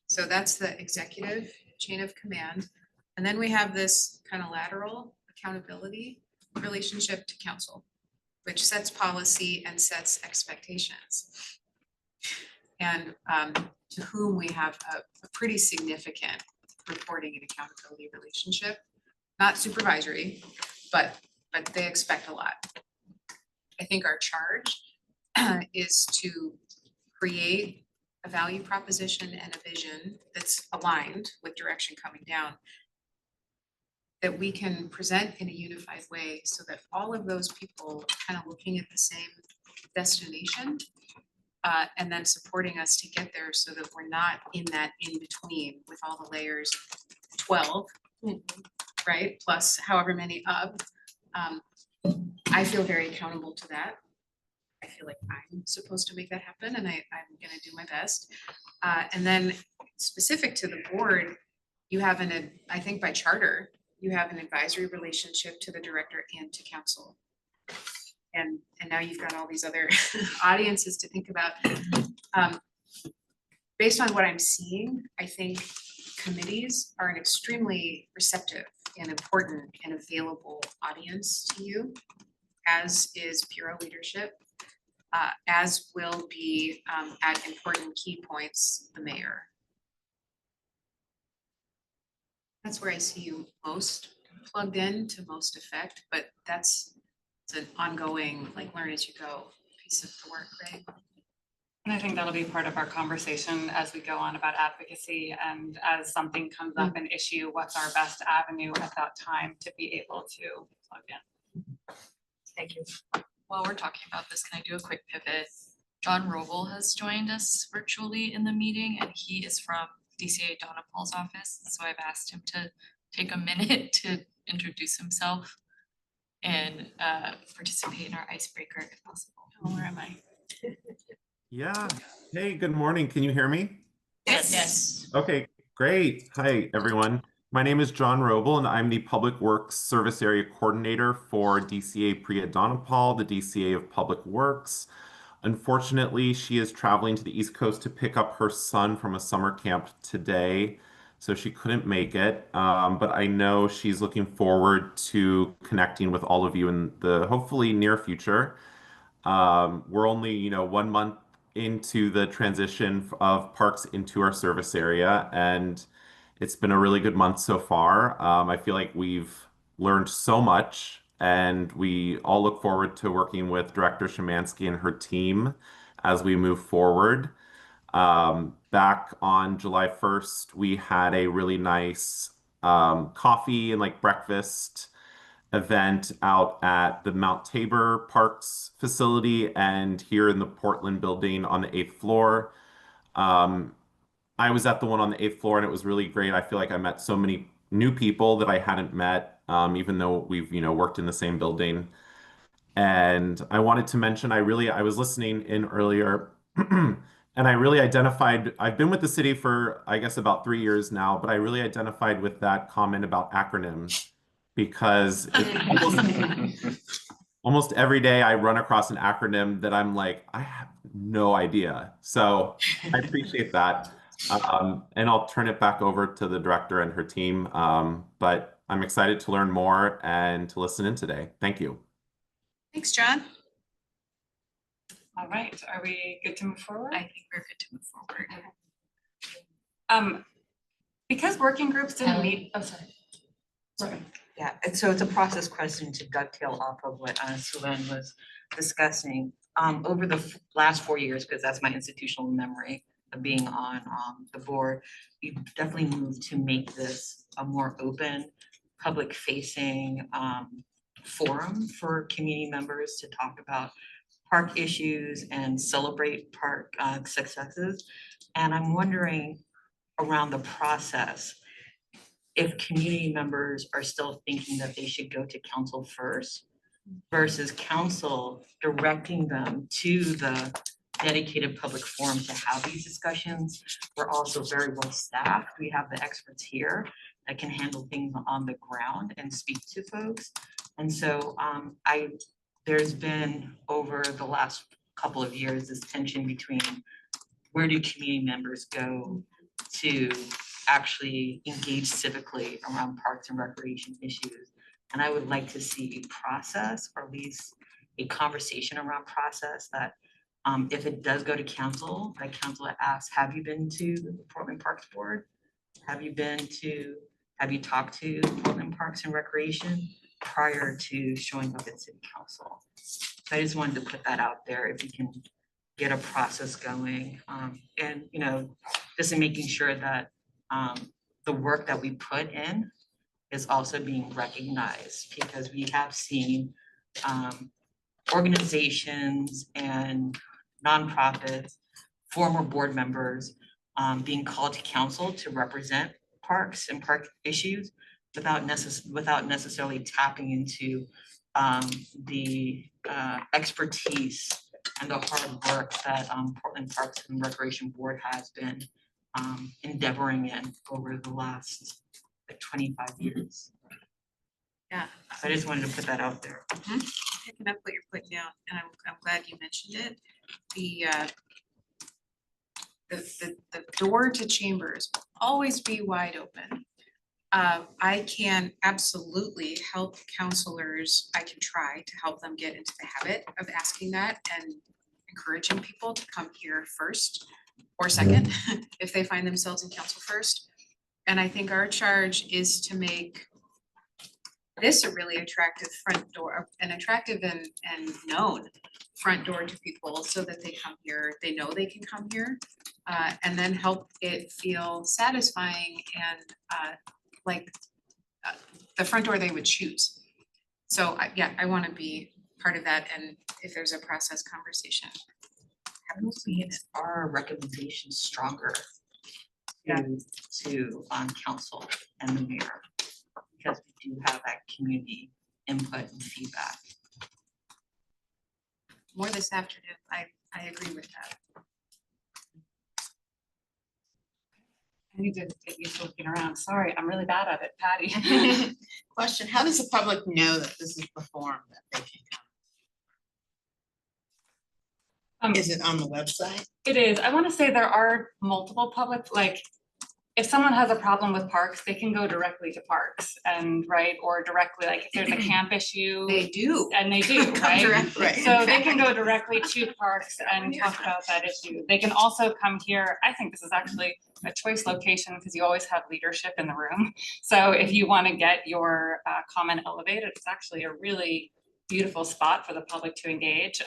So that's the executive chain of command. And then we have this kind of lateral accountability relationship to council, which sets policy and sets expectations. And to whom we have a pretty significant reporting and accountability relationship, not supervisory, but they expect a lot. I think our charge is to create a value proposition and a vision that's aligned with direction coming down. that we can present in a unified way so that all of those people are kind of looking at the same destination. And then supporting us to get there so that we're not in that in-between with all the layers of 12, right? Plus however many up. I feel very accountable to that. I feel like I'm supposed to make that happen and I'm gonna do my best. And then specific to the board, you have I think by charter, you have an advisory relationship to the director and to council. And now you've got all these other audiences to think about. Based on what I'm seeing, I think committees are an extremely receptive and important and available audience to you, as is Bureau leadership, as will be at important key points, the mayor. That's where I see you most plugged in to most effect, but it's an ongoing, like, learn as you go piece of the work, right? And I think that'll be part of our conversation as we go on about advocacy, and as something comes up, an issue, what's our best avenue at that time to be able to plug in. Thank you. While we're talking about this, can I do a quick pivot? John Roble has joined us virtually in the meeting, and he is from DCA Donna Paul's office. So I've asked him to take a minute to introduce himself and participate in our icebreaker if possible. Oh, where am I? Yeah. Hey, good morning. Can you hear me? Yes. Okay, great. Hi, everyone. My name is John Roble, and I'm the Public Works Service Area Coordinator for DCA Priya Donapal, the DCA of Public Works. Unfortunately, she is traveling to the East Coast to pick up her son from a summer camp today, so she couldn't make it. But I know she's looking forward to connecting with all of you in the hopefully near future. We're only, 1 month into the transition of parks into our service area, and it's been a really good month so far. I feel like we've learned so much, and we all look forward to working with Director Szymanski and her team as we move forward. Back on July 1st, we had a really nice coffee and breakfast event out at the Mount Tabor Parks facility and here in the Portland building on the 8th floor. I was at the one on the 8th floor and it was really great. I feel like I met so many new people that I hadn't met, even though we've, worked in the same building. And I wanted to mention, I was listening in earlier and I really identified, I've been with the city for, I guess, about 3 years now, but I really identified with that comment about acronyms because almost every day I run across an acronym that I'm like, I have no idea. So I appreciate that. And I'll turn it back over to the director and her team. But I'm excited to learn more and to listen in today. Thank you. Thanks, John. All right, are we good to move forward? I think we're good to move forward. Because working groups didn't meet, oh, sorry. Yeah, and so it's a process question to dovetail off of what Sulen was discussing. Over the last 4 years, because that's my institutional memory of being on the board, we've definitely moved to make this a more open, public-facing forum for community members to talk about park issues and celebrate park successes. And I'm wondering around the process, if community members are still thinking that they should go to council first versus council directing them to the dedicated public forum to have these discussions. We're also very well staffed. We have the experts here that can handle things on the ground and speak to folks. And so there's been over the last couple of years this tension between where do community members go to actually engage civically around parks and recreation issues. And I would like to see a process, or at least a conversation around process that if it does go to council, that council asks, have you been to the Portland Parks Board? Have you talked to Portland Parks and Recreation prior to showing up at city council? So I just wanted to put that out there, if we can get a process going. And just in making sure that the work that we put in is also being recognized, because we have seen organizations and nonprofits, former board members being called to council to represent parks and park issues without necessarily tapping into the expertise and the hard work that Portland Parks and Recreation Board has been endeavoring in over the last 25 years. Yeah. So I just wanted to put that out there. Picking up what you're putting down, and I'm glad you mentioned it. The door to chambers will always be wide open. I can absolutely help counselors, I can try to help them get into the habit of asking that and encouraging people to come here first or second, if they find themselves in council first. And I think our charge is to make this a really attractive front door, an attractive and known front door to people, so that they come here, they know they can come here. And then help it feel satisfying and like the front door they would choose. So I want to be part of that, and if there's a process conversation. Makes our recommendations stronger to council and the mayor, because we do have that community input and feedback. More this afternoon, I agree with that. I need to get used to looking around. Sorry, I'm really bad at it, Patty. Question, how does the public know that this is the form that they can come? Is it on the website? It is. I want to say there are multiple public, like, if someone has a problem with parks, they can go directly to parks and, right, or directly, like, if there's a camp issue. They do. And they do, Come right? directly. Right. So they can go directly to parks and talk about that issue. They can also come here. I think this is actually a choice location, because you always have leadership in the room. So if you want to get your comment elevated, it's actually a really beautiful spot for the public to engage.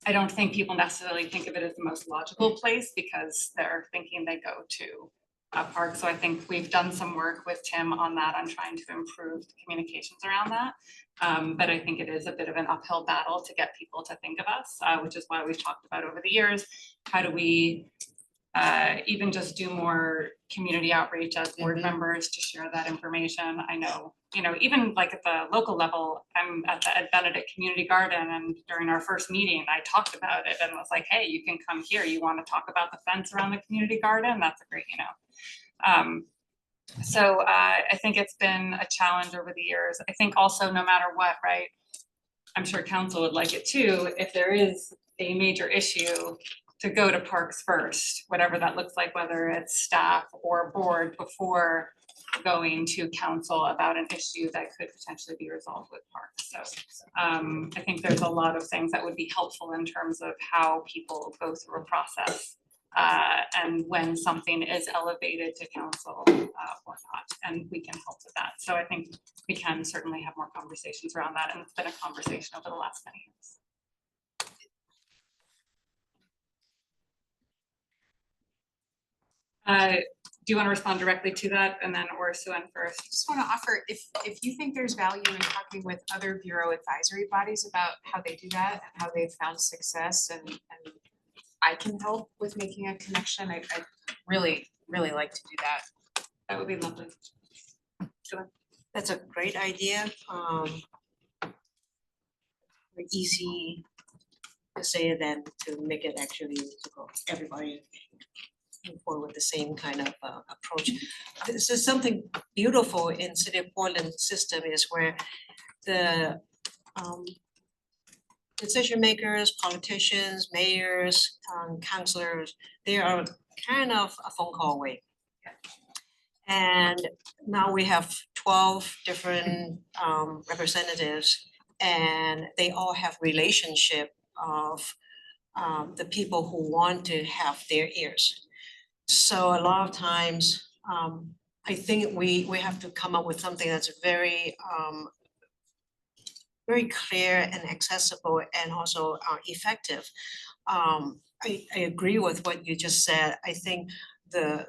I don't think people necessarily think of it as the most logical place, because they're thinking they go to a park. So I think we've done some work with Tim on that, on trying to improve the communications around that. But I think it is a bit of an uphill battle to get people to think of us, which is why we've talked about over the years, how do we even just do more community outreach as board members to share that information. I know, even like at the local level, I'm at the Ed Benedict Community Garden, and during our first meeting, I talked about it and was like, hey, you can come here. You want to talk about the fence around the community garden? That's a great, So I think it's been a challenge over the years. I think also, no matter what, right, I'm sure council would like it too, if there is a major issue, to go to parks first, whatever that looks like, whether it's staff or board, before going to council about an issue that could potentially be resolved with parks. So I think there's a lot of things that would be helpful in terms of how people go through a process and when something is elevated to council or not, and we can help with that. So I think we can certainly have more conversations around that, and it's been a conversation over the last many years. Do you want to respond directly to that, and then, or Sue-Ann first? Just want to offer, if you think there's value in talking with other bureau advisory bodies about how they do that and how they've found success, and I can help with making a connection, I'd really like to do that. That would be lovely. Sue-Ann? That's a great idea. Easy to say than to make it actually to go everybody move forward with the same kind of approach. This is something beautiful in City of Portland system, is where the decision makers, politicians, mayors, councilors, they are kind of a phone call away. And now we have 12 different representatives, and they all have relationship of the people who want to have their ears. So a lot of times, I think we have to come up with something that's very very clear and accessible, and also effective. I agree with what you just said. I think the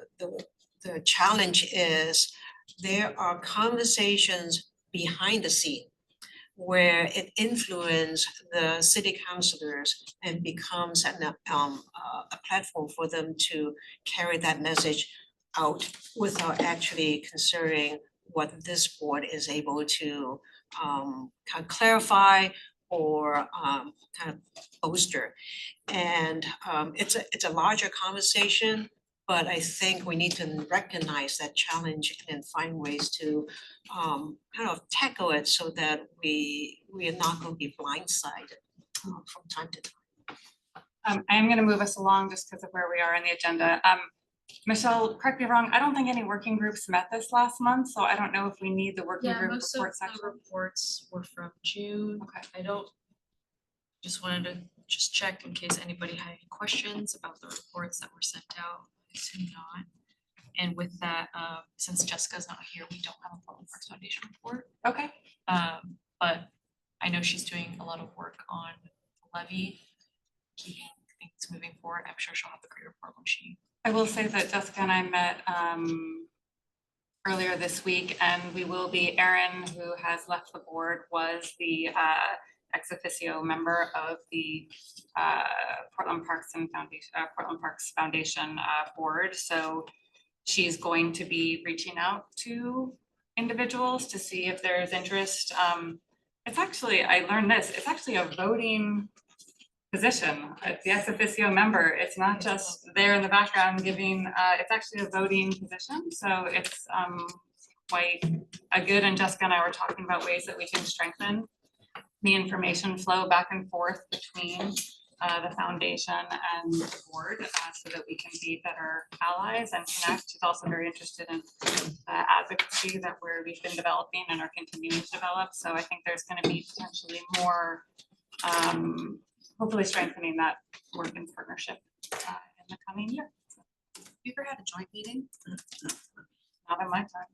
challenge is there are conversations behind the scene where it influences the city councilors and becomes a platform for them to carry that message out without actually considering what this board is able to kind of clarify or kind of bolster. And it's a larger conversation, but I think we need to recognize that challenge and find ways to kind of tackle it so that we are not gonna be blindsided from time to time. I am gonna move us along just because of where we are in the agenda. Michelle, correct me if I'm wrong, I don't think any working groups met this last month, so I don't know if we need the working Yeah, group most of report the section. reports were from June. Okay. I don't, just wanted to just check in case anybody had any questions about the reports that were sent out. I assume not. And with that, since Jessica's not here, we don't have a Portland Parks Foundation report. Okay, But I know she's doing a lot of work on the levy, keeping things moving forward. I'm sure she'll have a great report when she. I will say that Jessica and I met earlier this week, and we will be, Erin, who has left the board, was the ex officio member of the Portland Parks Foundation board. So she's going to be reaching out to individuals to see if there's interest. It's actually, I learned this, it's actually a voting position, the ex officio member. It's not just there in the background giving, it's actually a voting position. So it's quite a good, and Jessica and I were talking about ways that we can strengthen the information flow back and forth between the foundation and the board so that we can be better allies and connect. She's also very interested in advocacy that we've been developing and are continuing to develop. So I think there's going to be potentially more hopefully strengthening that work and partnership in the coming year. Have you ever had a joint meeting? Not in my time.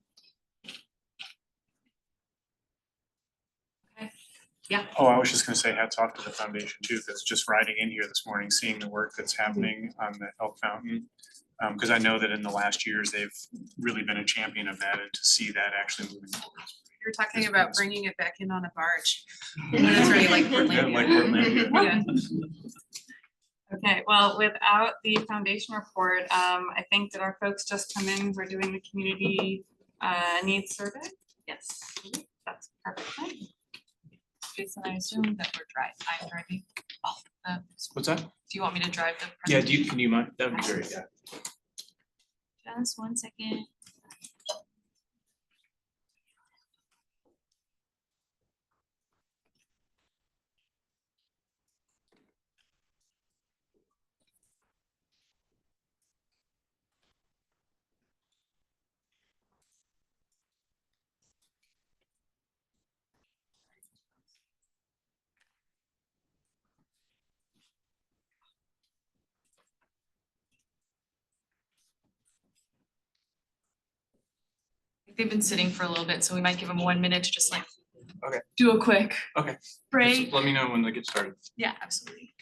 Okay. Yeah. Oh, I was just gonna say hats off to the foundation too, because just riding in here this morning, seeing the work that's happening on the Elk Fountain. Because I know that in the last years, they've really been a champion of that, and to see that actually moving forward. You were talking about bringing it back in on a barge. When it's ready, like Portlandia. Like Portlandia. Yeah. Okay, well, without the foundation report, I think that our folks just come in, we're doing the community needs survey. Yes, that's perfect. Jason, I assume that I'm driving. What's that? Do you want me to drive the? Yeah, can you mind? That would be great, yeah. Just 1 second. They've been sitting for a little bit, so we might give them 1 minute to just like. Okay. Do a quick. Okay. Break. Just let me know when they get started. Yeah, absolutely.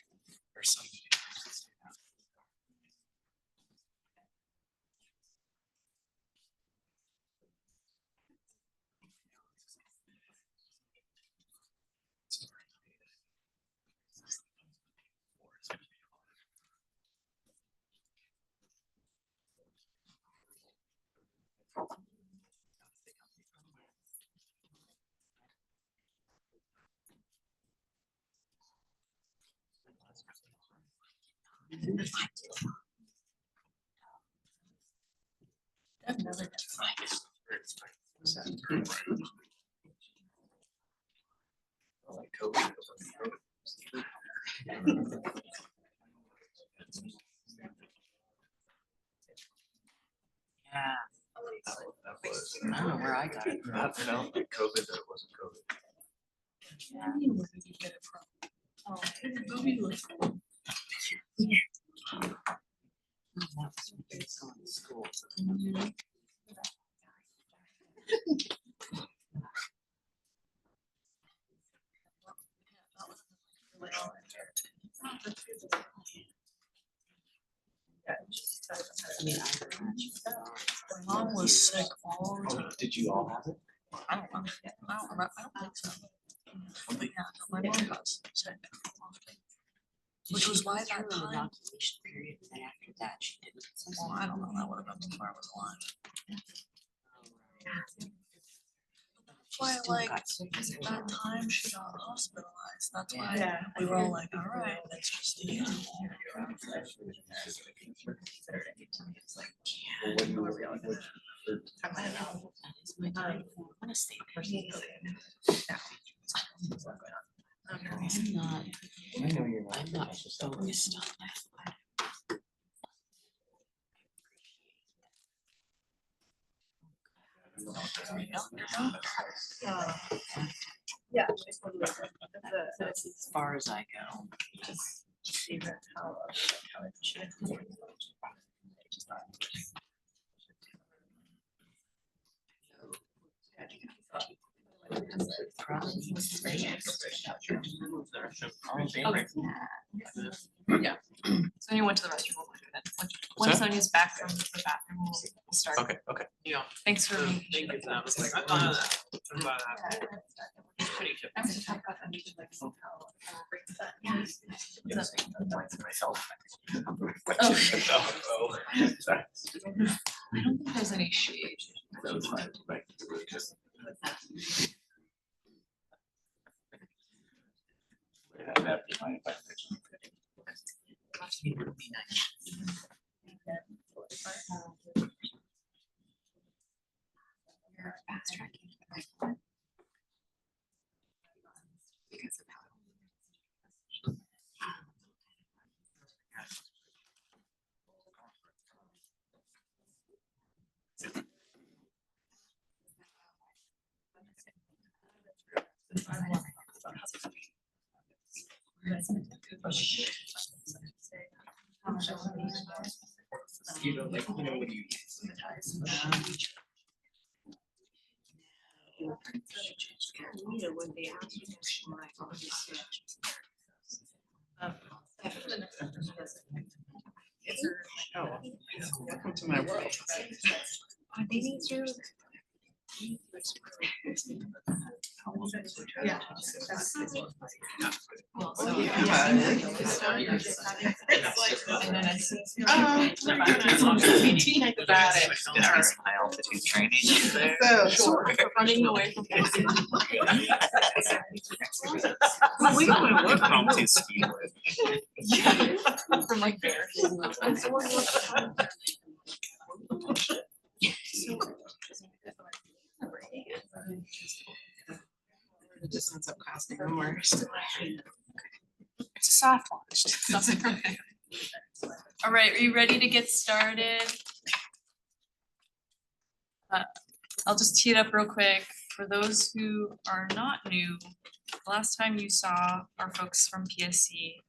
Yeah. I don't know where I got it from. That felt like COVID, but it wasn't COVID. Where did you get it from? Oh, Bobby was. Mom was sick all the time. Did you all have it? I don't know. I don't remember. I don't think so. Yeah, no, my mom does. So, often. Which was why that time. Period, and then after that, she didn't. Well, I don't know. That would have been before I was alive. That's why, like, that time she got hospitalized. That's why we were all like, all right, that's just the end. I'm not focused on that. Yeah. That's as far as I go. Just see that how it should. Yeah. Sonia went to the restroom. We'll do that. When Sonia's back from the bathroom, we'll start. Okay, okay. Yeah. Thanks for making Thank sure. you. I was like, I thought of that. I thought of that. Oh. Sorry. I don't think there's any shade. Fast tracking. Because of You know, like, when you. Welcome to my world. They need to. Yeah. High altitude training. So, running away from. We don't work on altitude ski. From like bear. it just ends up costing them worse. It's a soft launch. All right, are you ready to get started? I'll just tee it up real quick. For those who are not new, last time you saw our folks from PSC,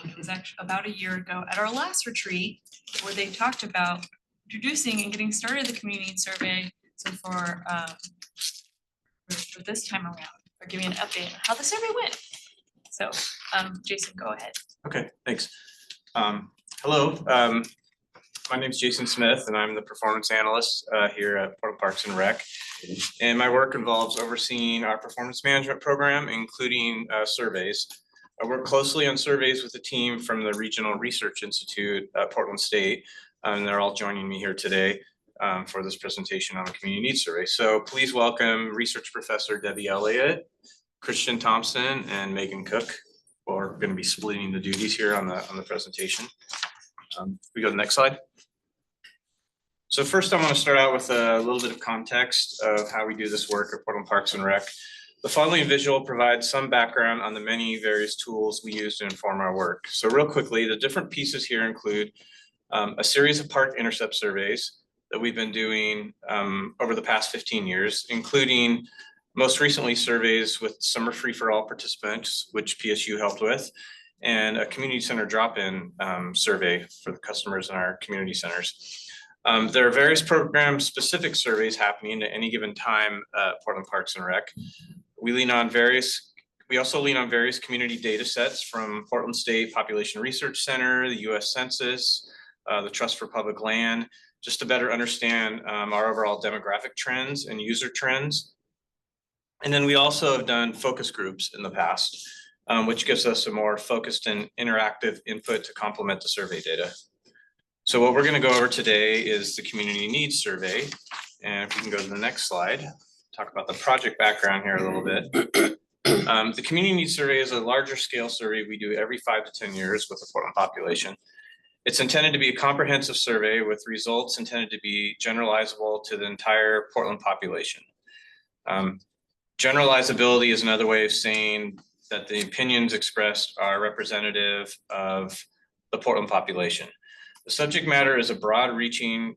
it was actually about a year ago at our last retreat where they talked about introducing and getting started the community needs survey. So for this time around, we're giving an update on how the survey went. So Jason, go ahead. Okay, thanks. Hello, my name is Jason Smith and I'm the performance analyst here at Portland Parks and Rec. And my work involves overseeing our performance management program, including surveys. I work closely on surveys with the team from the Regional Research Institute at Portland State. And they're all joining me here today for this presentation on the community needs survey. So please welcome research professor Debbie Elliott, Christian Thompson, and Megan Cook. We're going to be splitting the duties here on the presentation. We go to the next slide. So first I want to start out with a little bit of context of how we do this work at Portland Parks and Rec. The following visual provides some background on the many various tools we use to inform our work. So real quickly, the different pieces here include a series of park intercept surveys that we've been doing over the past 15 years, including most recently surveys with Summer Free for All participants, which PSU helped with, and a community center drop-in survey for the customers in our community centers. There are various program-specific surveys happening at any given time at Portland Parks and Rec. We also lean on various community data sets from Portland State Population Research Center, the US Census, the Trust for Public Land, just to better understand our overall demographic trends and user trends. And then we also have done focus groups in the past, which gives us a more focused and interactive input to complement the survey data. So what we're going to go over today is the community needs survey. And if we can go to the next slide, talk about the project background here a little bit. The community needs survey is a larger scale survey we do every 5 to 10 years with the Portland population. It's intended to be a comprehensive survey with results intended to be generalizable to the entire Portland population. Generalizability is another way of saying that the opinions expressed are representative of the Portland population. The subject matter is broad-reaching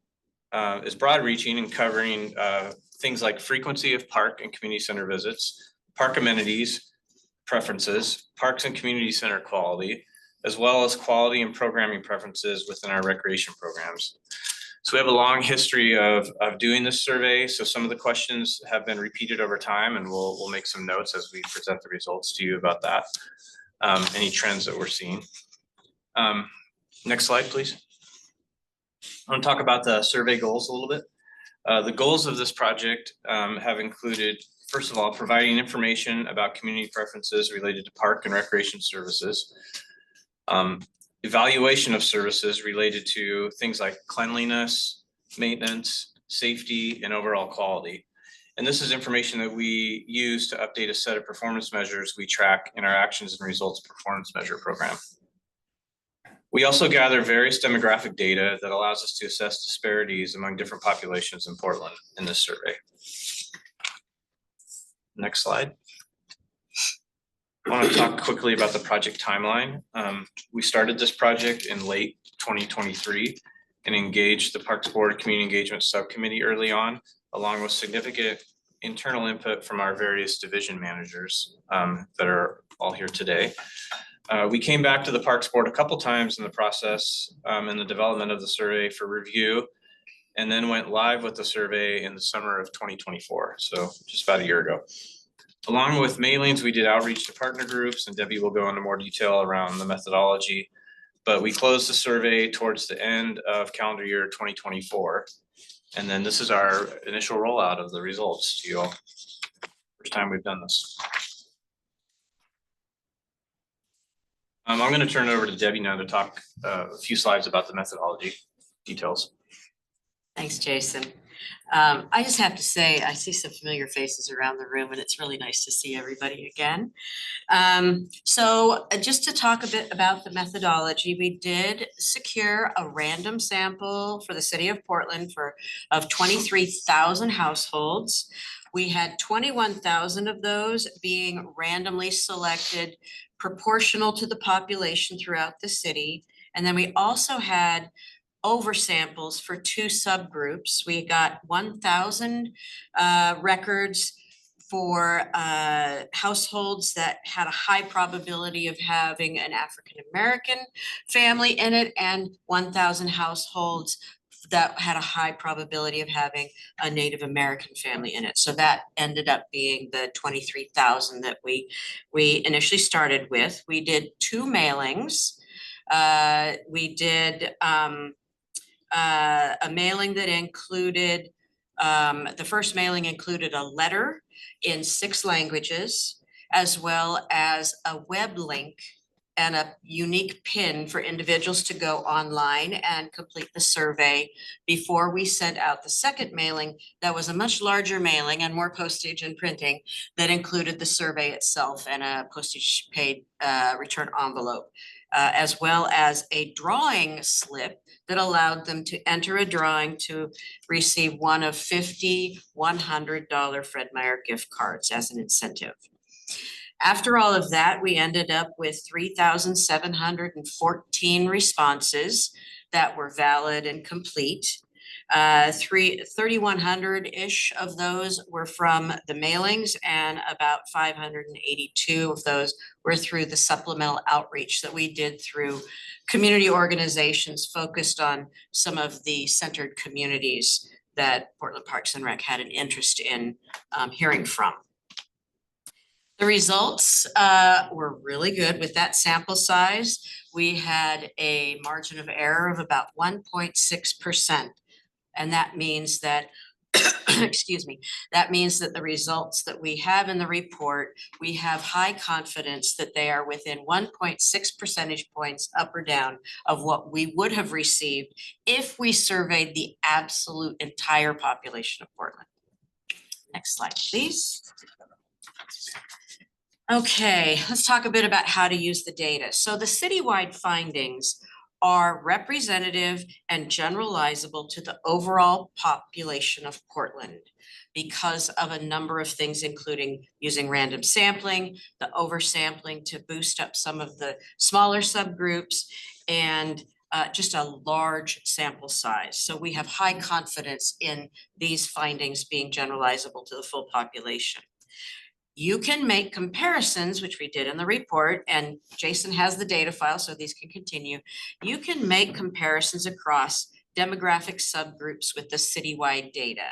and covering things like frequency of park and community center visits, park amenities, preferences, parks and community center quality, as well as quality and programming preferences within our recreation programs. So we have a long history of doing this survey. So some of the questions have been repeated over time, and we'll make some notes as we present the results to you about that. Any trends that we're seeing. Next slide, please. I want to talk about the survey goals a little bit. The goals of this project have included, first of all, providing information about community preferences related to park and recreation services. Evaluation of services related to things like cleanliness, maintenance, safety, and overall quality. And this is information that we use to update a set of performance measures we track in our actions and results performance measure program. We also gather various demographic data that allows us to assess disparities among different populations in Portland in this survey. Next slide. I want to talk quickly about the project timeline. We started this project in late 2023 and engaged the Parks Board Community Engagement Subcommittee early on, along with significant internal input from our various division managers that are all here today. We came back to the Parks Board a couple times in the process in the development of the survey for review, and then went live with the survey in the summer of 2024, so just about a year ago. Along with mailings, we did outreach to partner groups, and Debbie will go into more detail around the methodology, but we closed the survey towards the end of calendar year 2024. And then this is our initial rollout of the results to you all. First time we've done this. I'm going to turn it over to Debbie now to talk a few slides about the methodology details. Thanks, Jason. I just have to say, I see some familiar faces around the room, and it's really nice to see everybody again. So just to talk a bit about the methodology, we did secure a random sample for the city of Portland of 23,000 households. We had 21,000 of those being randomly selected proportional to the population throughout the city. And then we also had oversamples for 2 subgroups. We got 1,000 records for households that had a high probability of having an African-American family in it, and 1,000 households that had a high probability of having a Native American family in it. So that ended up being the 23,000 that we initially started with. We did 2 mailings. We did a mailing that included, the first mailing included a letter in 6 languages, as well as a web link and a unique pin for individuals to go online and complete the survey before we sent out the second mailing. That was a much larger mailing and more postage and printing that included the survey itself and a postage paid return envelope, as well as a drawing slip that allowed them to enter a drawing to receive one of 50 $100 Fred Meyer gift cards as an incentive. After all of that, we ended up with 3,714 responses that were valid and complete. 3,100-ish of those were from the mailings, and about 582 of those were through the supplemental outreach that we did through community organizations focused on some of the centered communities that Portland Parks and Rec had an interest in hearing from. The results were really good with that sample size. We had a margin of error of about 1.6%. And that means that, excuse me, that means that the results that we have in the report, we have high confidence that they are within 1.6 percentage points up or down of what we would have received if we surveyed the absolute entire population of Portland. Next slide, please. Okay, let's talk a bit about how to use the data. So the citywide findings are representative and generalizable to the overall population of Portland because of a number of things, including using random sampling, the oversampling to boost up some of the smaller subgroups, and just a large sample size. So we have high confidence in these findings being generalizable to the full population. You can make comparisons, which we did in the report, and Jason has the data file, so these can continue. You can make comparisons across demographic subgroups with the citywide data.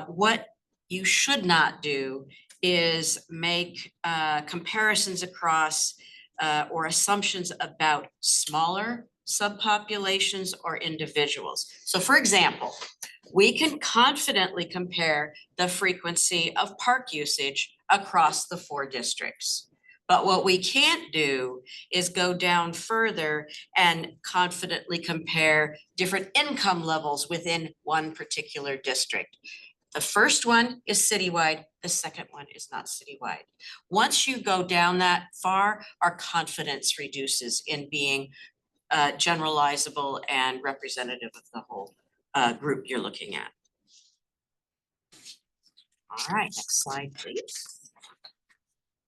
What you should not do is make comparisons across or assumptions about smaller subpopulations or individuals. So for example, we can confidently compare the frequency of park usage across the 4 districts. But what we can't do is go down further and confidently compare different income levels within one particular district. The first one is citywide, the second one is not citywide. Once you go down that far, our confidence reduces in being generalizable and representative of the whole group you're looking at. All right, next slide, please.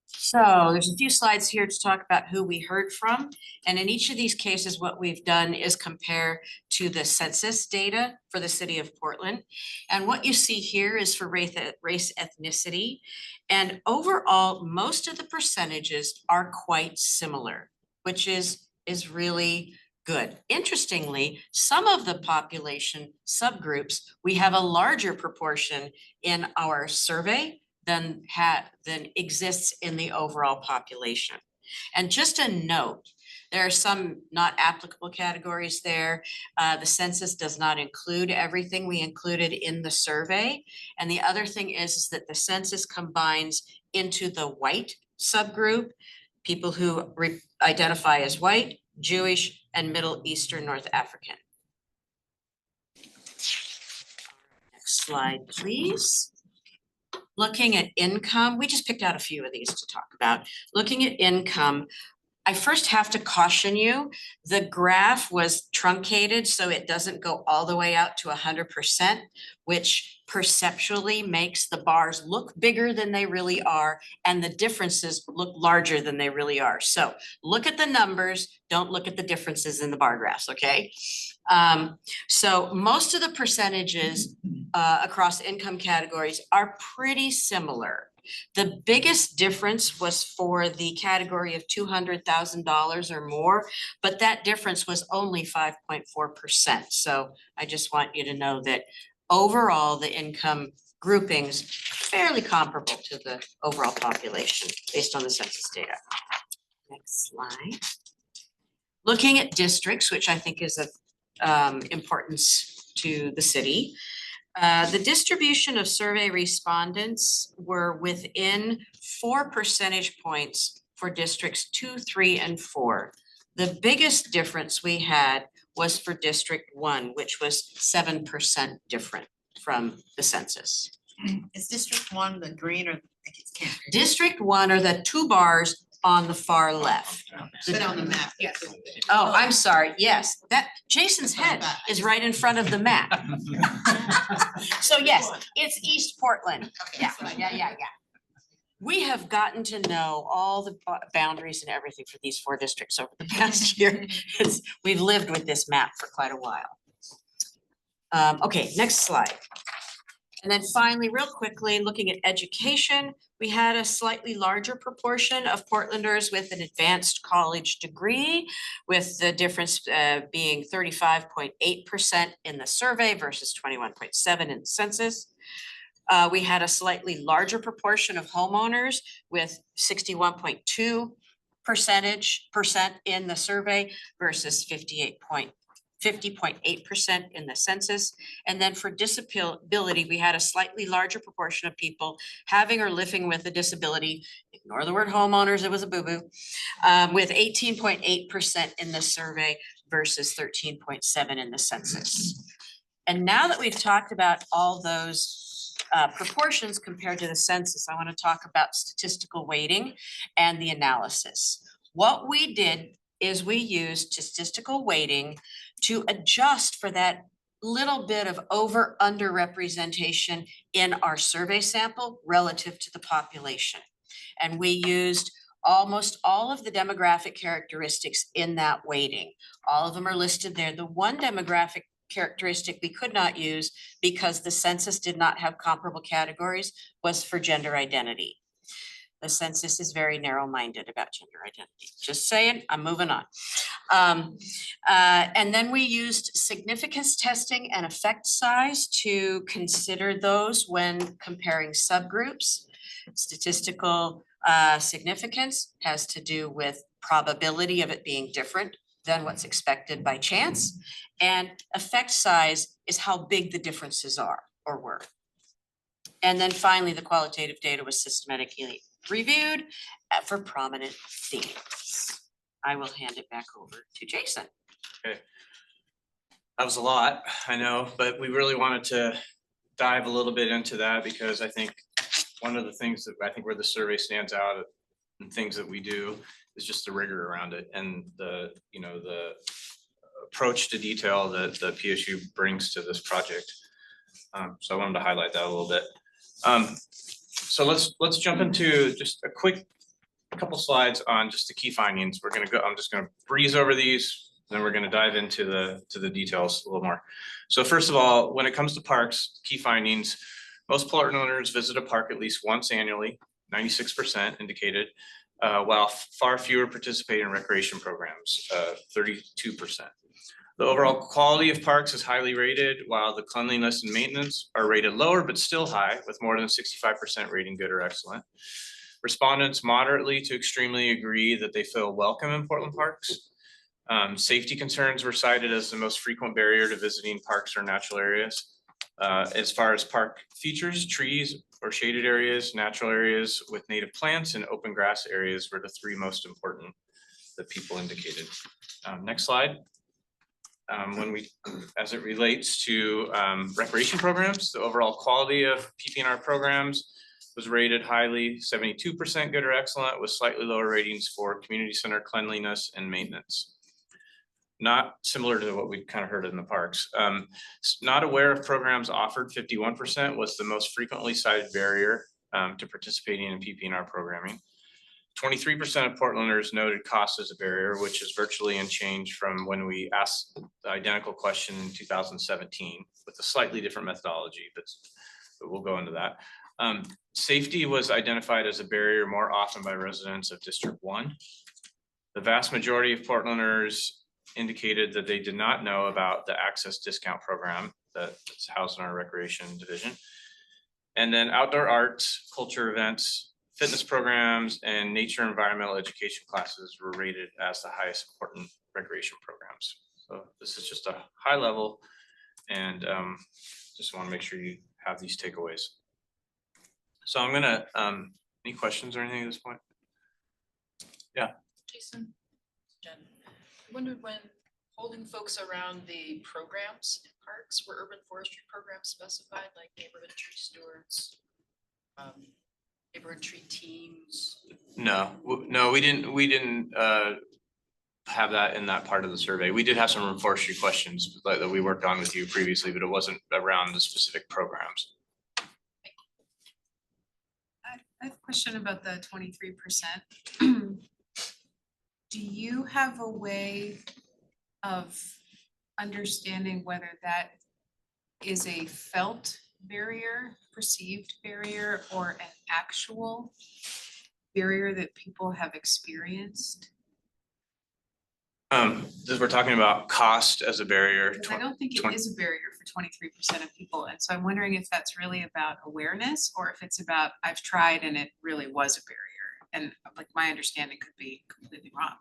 So there's a few slides here to talk about who we heard from. And in each of these cases, what we've done is compare to the census data for the city of Portland. And what you see here is for race ethnicity. And overall, most of the percentages are quite similar, which is really good. Interestingly, some of the population subgroups, we have a larger proportion in our survey than exists in the overall population. And just a note, there are some not applicable categories there. The census does not include everything we included in the survey. And the other thing is that the census combines into the white subgroup, people who identify as white, Jewish, and Middle Eastern North African. Next slide, please. Looking at income, we just picked out a few of these to talk about. Looking at income, I first have to caution you, the graph was truncated so it doesn't go all the way out to 100%, which perceptually makes the bars look bigger than they really are and the differences look larger than they really are. So look at the numbers, don't look at the differences in the bar graphs, okay? So most of the percentages across income categories are pretty similar. The biggest difference was for the category of $200,000 or more, but that difference was only 5.4%. So I just want you to know that overall, the income groupings fairly comparable to the overall population based on the census data. Next slide. Looking at districts, which I think is of importance to the city. The distribution of survey respondents were within 4 percentage points for districts 2, 3, and 4. The biggest difference we had was for District 1, which was 7% different from the census. Is District 1 the green or it's can't? District 1 are the 2 bars on the far left. Sit on the map. Yes. Oh, I'm sorry, yes, that Jason's head is right in front of the map. So yes, it's East Portland. Yeah. We have gotten to know all the boundaries and everything for these 4 districts over the past year. We've lived with this map for quite a while. Okay, next slide. And then finally, real quickly, looking at education, we had a slightly larger proportion of Portlanders with an advanced college degree, with the difference being 35.8% in the survey versus 21.7% in the census. We had a slightly larger proportion of homeowners with 61.2% in the survey versus 50.8% in the census. And then for disability, we had a slightly larger proportion of people having or living with a disability. Ignore the word homeowners, it was a boo-boo. With 18.8% in the survey versus 13.7 in the census. And now that we've talked about all those proportions compared to the census, I want to talk about statistical weighting and the analysis. What we did is we used statistical weighting to adjust for that little bit of over/under representation in our survey sample relative to the population. And we used almost all of the demographic characteristics in that weighting. All of them are listed there. The one demographic characteristic we could not use because the census did not have comparable categories was for gender identity. The census is very narrow-minded about gender identity. Just saying, I'm moving on. And then we used significance testing and effect size to consider those when comparing subgroups. Statistical significance has to do with probability of it being different than what's expected by chance. And effect size is how big the differences are or were. And then finally, the qualitative data was systematically reviewed for prominent themes. I will hand it back over to Jason. Okay. That was a lot, I know, but we really wanted to dive a little bit into that because I think one of the things that I think where the survey stands out and things that we do is just the rigor around it and the approach to detail that the PSU brings to this project. So I wanted to highlight that a little bit. So let's jump into just a quick couple slides on just the key findings. I'm just gonna breeze over these, then we're gonna dive into the details a little more. So first of all, when it comes to parks, key findings, most Portland owners visit a park at least once annually, 96% indicated, while far fewer participate in recreation programs, 32%. The overall quality of parks is highly rated, while the cleanliness and maintenance are rated lower, but still high, with more than 65% rating good or excellent. Respondents moderately to extremely agree that they feel welcome in Portland parks. Safety concerns were cited as the most frequent barrier to visiting parks or natural areas. As far as park features, trees or shaded areas, natural areas with native plants, and open grass areas were the three most important that people indicated. Next slide. As it relates to recreation programs, the overall quality of PP&R programs was rated highly, 72% good or excellent, with slightly lower ratings for community center cleanliness and maintenance. Not similar to what we kind of heard in the parks. Not aware of programs offered, 51% was the most frequently cited barrier to participating in PP&R programming. 23% of Portlanders noted cost as a barrier, which is virtually unchanged from when we asked the identical question in 2017 with a slightly different methodology, but we'll go into that. Safety was identified as a barrier more often by residents of District 1. The vast majority of Portlanders indicated that they did not know about the access discount program that's housed in our recreation division. And then outdoor arts, culture events, fitness programs, and nature environmental education classes were rated as the highest important recreation programs. So this is just a high level and just want to make sure you have these takeaways. So I'm gonna, any questions or anything at this point? Yeah. Jason, Jen, I wondered when holding folks around the programs in parks, were urban forestry programs specified, like neighborhood tree stewards, neighborhood tree teams? No, we didn't have that in that part of the survey. We did have some forestry questions that we worked on with you previously, but it wasn't around the specific programs. I have a question about the 23%. Do you have a way of understanding whether that is a felt barrier, perceived barrier, or an actual barrier that people have experienced? We're talking about cost as a barrier. Because I don't think it is a barrier for 23% of people. And so I'm wondering if that's really about awareness or if it's about, I've tried and it really was a barrier. And like my understanding could be completely wrong.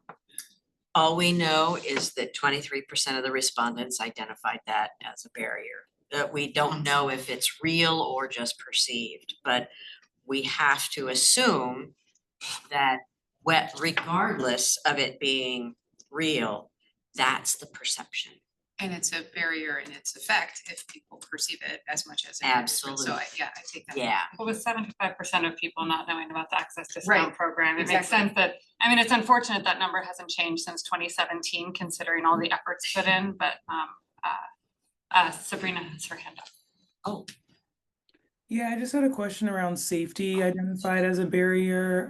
All we know is that 23% of the respondents identified that as a barrier. That we don't know if it's real or just perceived, but we have to assume that regardless of it being real, that's the perception. And it's a barrier in its effect if people perceive it as much as. it is. Absolutely. So I take that. Yeah. Well, with 75% of people not knowing about the access Right, discount program, it makes exactly. sense that, I mean, it's unfortunate that number hasn't changed since 2017, considering all the efforts put in, but Sabrina has her hand up. Yeah, I just had a question around safety identified as a barrier.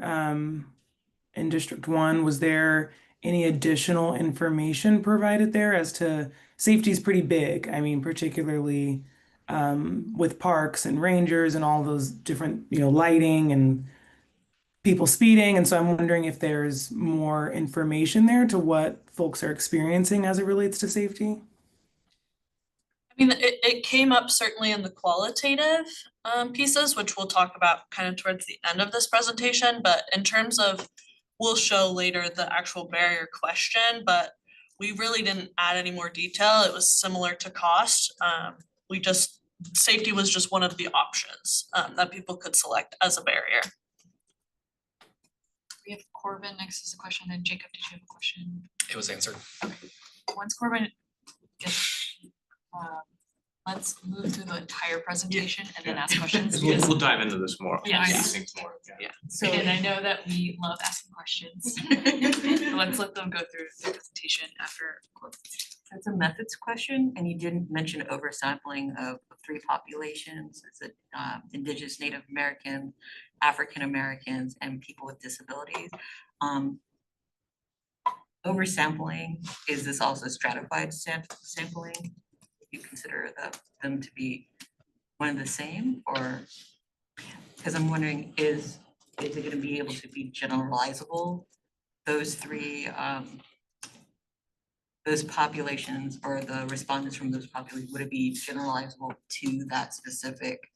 In District 1, was there any additional information provided there as to safety is pretty big? I mean, particularly with parks and rangers and all those different, lighting and people speeding. And so I'm wondering if there's more information there to what folks are experiencing as it relates to safety. I mean, it came up certainly in the qualitative pieces, which we'll talk about kind of towards the end of this presentation, but in terms of, we'll show later the actual barrier question, but we really didn't add any more detail. It was similar to cost. Safety was just one of the options that people could select as a barrier. We have Corbin next as a question, then Jacob, did you have a question? It was answered. Once Corbin gets, let's move through the entire presentation and then ask questions. because- We'll dive into this more. Yes. I think more, yeah. Yeah, So and I know that we love asking questions. Let's let them go through the presentation after Corbin. It's a methods question, and you didn't mention oversampling of three populations. Is it Indigenous, Native American, African Americans, and people with disabilities? Oversampling, is this also stratified sampling? Do you consider them to be one and the same, or? Because I'm wondering, is it gonna be able to be generalizable? Those three those populations or the respondents from those populations, would it be generalizable to that specific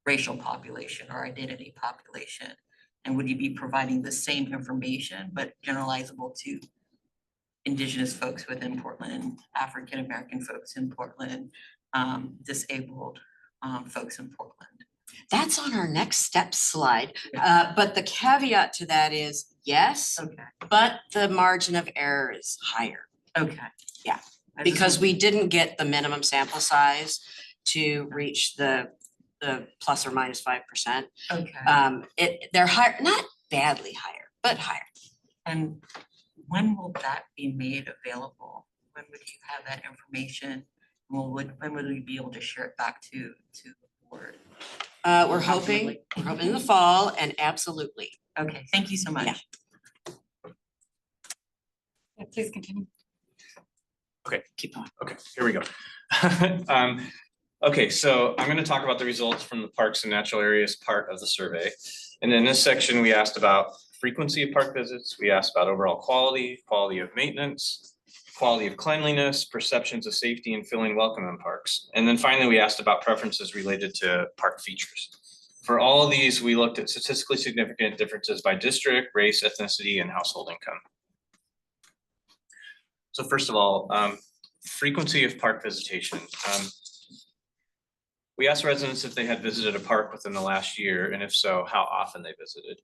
racial population or identity population? And would you be providing the same information but generalizable to Indigenous folks within Portland, African American folks in Portland, disabled folks in Portland? That's on our next step slide, but the caveat to that is yes, Okay, but the margin of error is higher. okay. Yeah, I just because want- we didn't get the minimum sample size to reach the plus or minus 5%. Okay, They're higher, not badly higher, but higher. and when will that be made available? When would you have that information? When would we be able to share it back to the board? We're hoping in the fall, and absolutely. Okay, thank you so much. Yeah. Yeah, please continue. Okay, keep on. Okay, here we go. Okay, so I'm gonna talk about the results from the Parks and Natural Areas part of the survey. And in this section, we asked about frequency of park visits, we asked about overall quality, quality of maintenance, quality of cleanliness, perceptions of safety, and feeling welcome in parks. And then finally, we asked about preferences related to park features. For all of these, we looked at statistically significant differences by district, race, ethnicity, and household income. So first of all, frequency of park visitation. We asked residents if they had visited a park within the last year, and if so, how often they visited.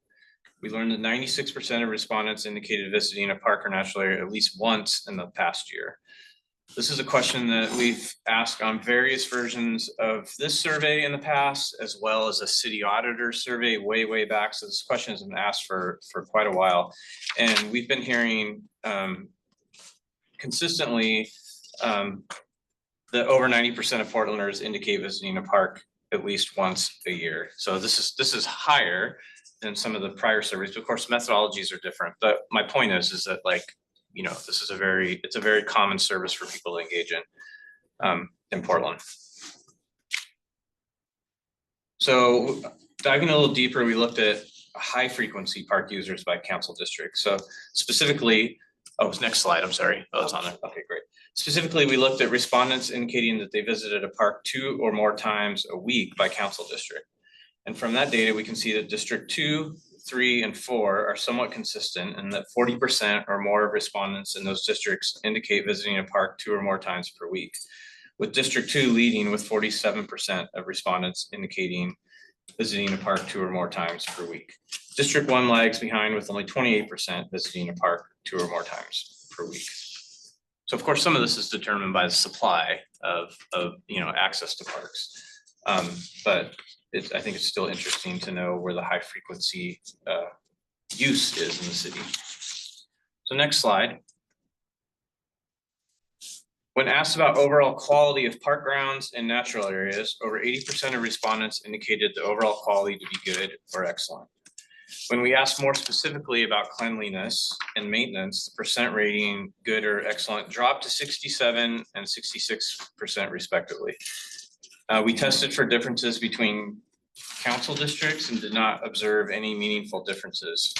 We learned that 96% of respondents indicated visiting a park or natural area at least once in the past year. This is a question that we've asked on various versions of this survey in the past, as well as a city auditor survey way back. So this question has been asked for quite a while. And we've been hearing consistently that over 90% of Portlanders indicate visiting a park at least once a year. So this is higher than some of the prior surveys. Of course, methodologies are different, but my point is that this is it's a very common service for people to engage in Portland. So diving a little deeper, we looked at high frequency park users by council district. So specifically, next slide, I'm sorry. Oh, it's on there. Okay, great. Specifically, we looked at respondents indicating that they visited a park 2 or more times a week by council district. And from that data, we can see that District 2, 3, and 4 are somewhat consistent in that 40% or more of respondents in those districts indicate visiting a park 2 or more times per week, with District 2 leading with 47% of respondents indicating visiting a park 2 or more times per week. District 1 lags behind with only 28% visiting a park 2 or more times per week. So of course, some of this is determined by the supply of access to parks. But I think it's still interesting to know where the high frequency use is in the city. So next slide. When asked about overall quality of park grounds and natural areas, over 80% of respondents indicated the overall quality to be good or excellent. When we asked more specifically about cleanliness and maintenance, the percent rating good or excellent dropped to 67 and 66% respectively. We tested for differences between council districts and did not observe any meaningful differences.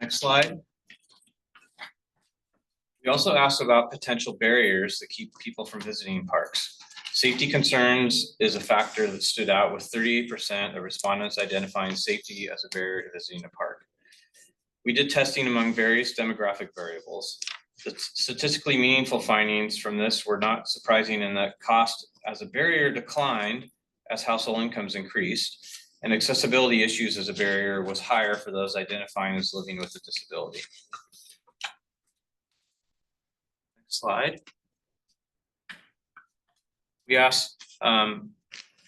Next slide. We also asked about potential barriers that keep people from visiting parks. Safety concerns is a factor that stood out, with 38% of respondents identifying safety as a barrier to visiting a park. We did testing among various demographic variables. The statistically meaningful findings from this were not surprising in that cost as a barrier declined as household incomes increased, and accessibility issues as a barrier was higher for those identifying as living with a disability. Next slide. We asked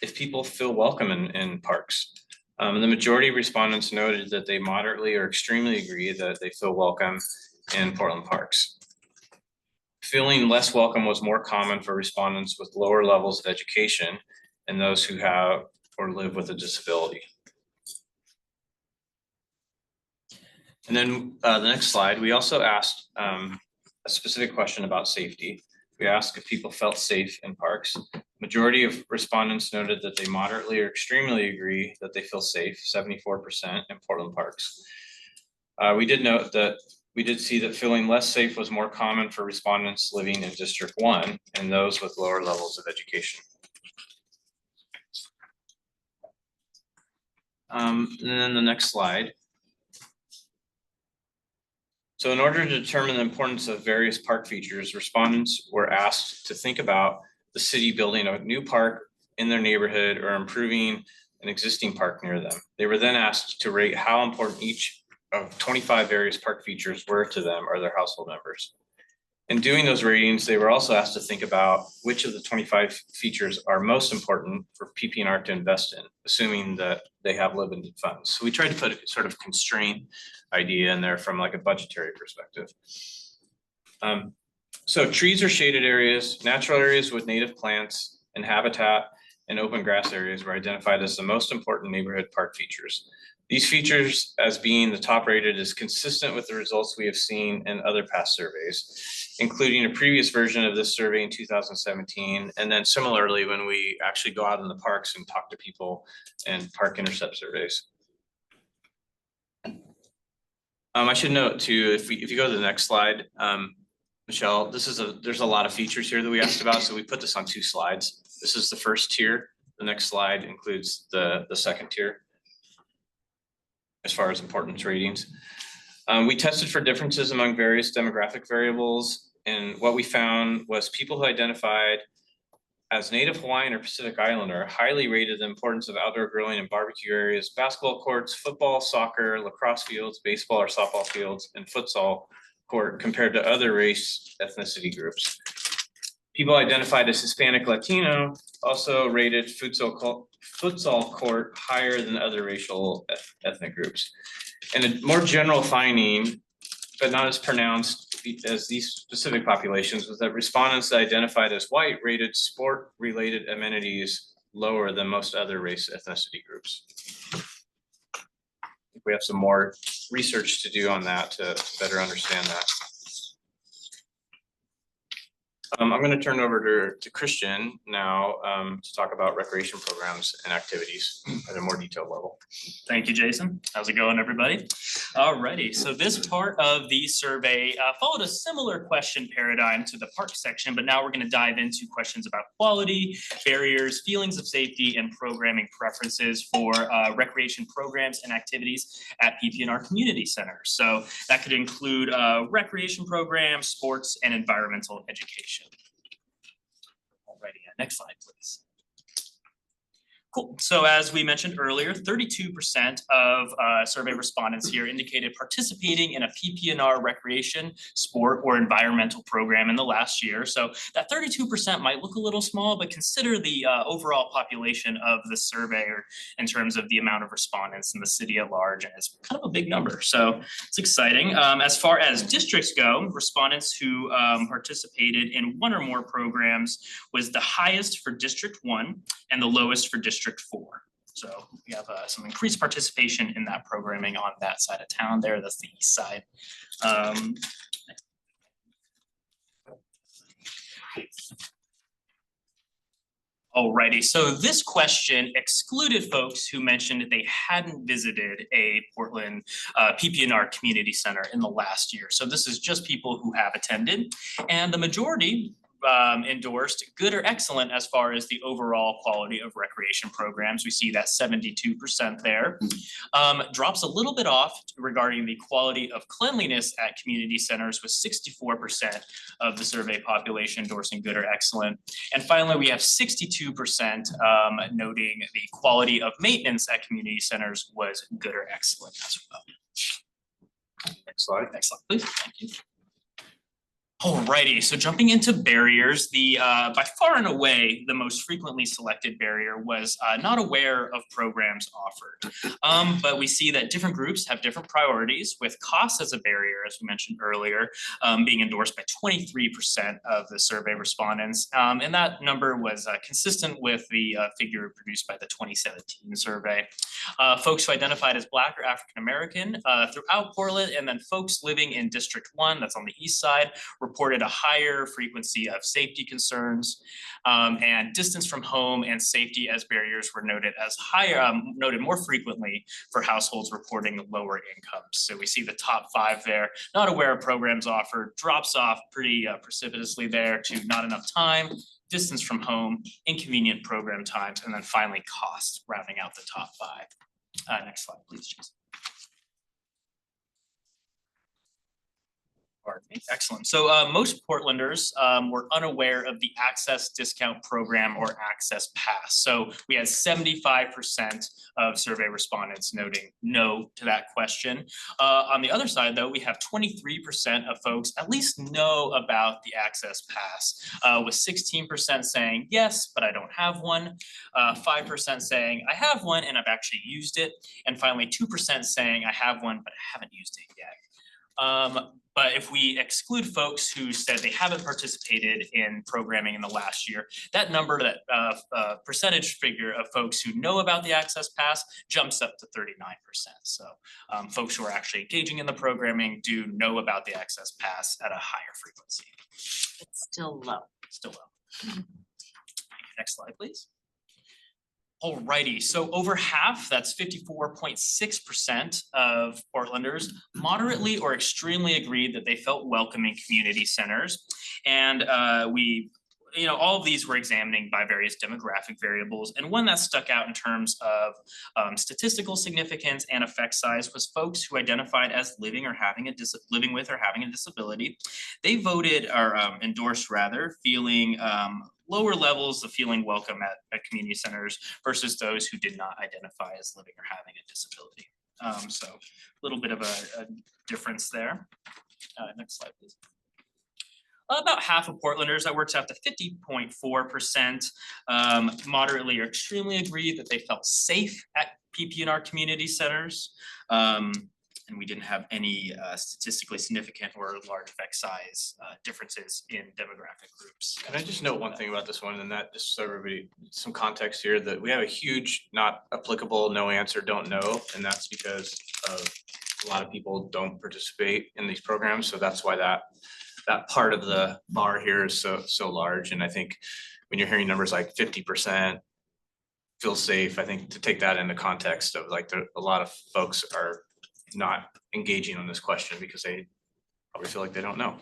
if people feel welcome in parks. The majority of respondents noted that they moderately or extremely agree that they feel welcome in Portland parks. Feeling less welcome was more common for respondents with lower levels of education and those who have or live with a disability. And then the next slide, we also asked a specific question about safety. We asked if people felt safe in parks. Majority of respondents noted that they moderately or extremely agree that they feel safe, 74% in Portland parks. We did note that we did see that feeling less safe was more common for respondents living in District 1 and those with lower levels of education. And then the next slide. So in order to determine the importance of various park features, respondents were asked to think about the city building a new park in their neighborhood or improving an existing park near them. They were then asked to rate how important each of 25 various park features were to them or their household members. In doing those ratings, they were also asked to think about which of the 25 features are most important for PP&R to invest in, assuming that they have limited funds. So we tried to put a sort of constraint idea in there from like a budgetary perspective. So trees or shaded areas, natural areas with native plants and habitat, and open grass areas were identified as the most important neighborhood park features. These features, as being the top rated, is consistent with the results we have seen in other past surveys, including a previous version of this survey in 2017, and then similarly when we actually go out in the parks and talk to people and park intercept surveys. I should note too, if you go to the next slide, Michelle, there's a lot of features here that we asked about, so we put this on 2 slides. This is the first tier. The next slide includes the second tier as far as importance ratings. We tested for differences among various demographic variables, and what we found was people who identified as Native Hawaiian or Pacific Islander highly rated the importance of outdoor grilling and barbecue areas, basketball courts, football, soccer, lacrosse fields, baseball or softball fields, and futsal court compared to other race ethnicity groups. People identified as Hispanic Latino also rated futsal court higher than other racial ethnic groups. And a more general finding, but not as pronounced as these specific populations, was that respondents identified as white rated sport-related amenities lower than most other race ethnicity groups. I think we have some more research to do on that to better understand that. I'm gonna turn over to Christian now to talk about recreation programs and activities at a more detailed level. Thank you, Jason. How's it going, everybody? Alrighty, so this part of the survey followed a similar question paradigm to the park section, but now we're gonna dive into questions about quality, barriers, feelings of safety, and programming preferences for recreation programs and activities at PP&R community centers. So that could include recreation programs, sports, and environmental education. Alrighty, next slide, please. Cool. So as we mentioned earlier, 32% of survey respondents here indicated participating in a PP&R recreation, sport, or environmental program in the last year. So that 32% might look a little small, but consider the overall population of the survey or in terms of the amount of respondents in the city at large, and it's kind of a big number. So it's exciting. As far as districts go, respondents who participated in one or more programs was the highest for District 1 and the lowest for District 4. So we have some increased participation in that programming on that side of town there. That's the east side. Alrighty, so this question excluded folks who mentioned they hadn't visited a Portland PP&R community center in the last year. So this is just people who have attended, and the majority endorsed good or excellent as far as the overall quality of recreation programs. We see that 72% there. Drops a little bit off regarding the quality of cleanliness at community centers with 64% of the survey population endorsing good or excellent. And finally, we have 62% noting the quality of maintenance at community centers was good or excellent as well. Next slide. Next slide, please. Thank you. Alrighty, so jumping into barriers, the by far and away the most frequently selected barrier was not aware of programs offered. But we see that different groups have different priorities, with cost as a barrier, as we mentioned earlier, being endorsed by 23% of the survey respondents. And that number was consistent with the figure produced by the 2017 survey. Folks who identified as Black or African American throughout Portland, and then folks living in District 1, that's on the east side, reported a higher frequency of safety concerns, and distance from home and safety as barriers were noted as higher, noted more frequently for households reporting lower incomes. So we see the top 5 there, not aware of programs offered, drops off pretty precipitously there to not enough time, distance from home, inconvenient program times, and then finally cost, rounding out the top 5. Next slide, please, Jason. Pardon me. Excellent. So most Portlanders were unaware of the Access Discount Program or Access Pass. So we had 75% of survey respondents noting no to that question. On the other side, though, we have 23% of folks at least know about the Access Pass, with 16% saying yes, but I don't have one, 5% saying I have one and I've actually used it, and finally 2% saying I have one but I haven't used it yet. But if we exclude folks who said they haven't participated in programming in the last year, that number, that percentage figure of folks who know about the Access Pass jumps up to 39%. So folks who are actually engaging in the programming do know about the Access Pass at a higher frequency. It's still low. Still low. Next slide, please. Alrighty, so over half, that's 54.6% of Portlanders moderately or extremely agreed that they felt welcome in community centers. And all of these were examining by various demographic variables, and one that stuck out in terms of statistical significance and effect size was folks who identified as living with or having a disability. They voted or endorsed rather, feeling lower levels of feeling welcome at community centers versus those who did not identify as living or having a disability. So a little bit of a difference there. Next slide, please. About half of Portlanders, that works out to 50.4%, moderately or extremely agreed that they felt safe at PP&R community centers. And we didn't have any statistically significant or large effect size differences in demographic groups. Can I just note one thing about this one, and that just so everybody, some context here, that we have a huge not applicable, no answer, don't know, and that's because of a lot of people don't participate in these programs, so that's why that that part of the bar here is so large, and I think when you're hearing numbers like 50% feel safe, I think to take that into context of like a lot of folks are not engaging on this question because they probably feel like they don't know.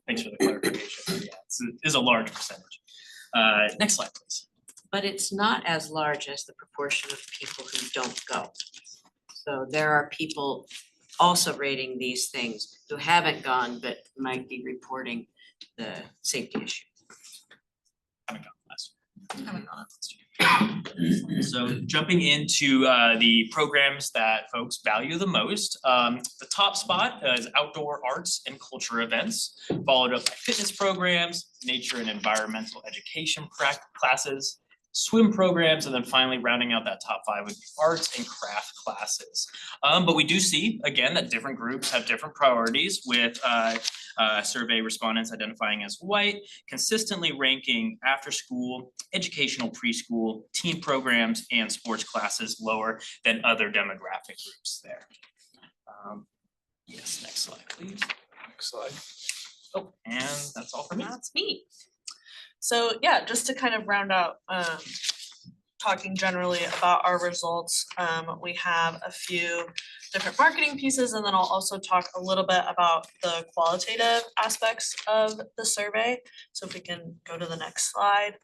Thanks for the clarification. Yeah, it is a large percentage. Next slide, please. But it's not as large as the proportion of people who don't go. So there are people also rating these things who haven't gone but might be reporting the safety issue. Haven't gone last year. So jumping into the programs that folks value the most, the top spot is outdoor arts and culture events, followed up by fitness programs, nature and environmental education classes, swim programs, and then finally rounding out that top 5 would be arts and craft classes. But we do see, again, that different groups have different priorities with survey respondents identifying as white, consistently ranking after school, educational preschool, teen programs, and sports classes lower than other demographic groups there. Yes, next slide, please. Next slide. Oh, and that's all for me. That's me. So yeah, just to kind of round out, talking generally about our results, we have a few different marketing pieces, and then I'll also talk a little bit about the qualitative aspects of the survey. So if we can go to the next slide.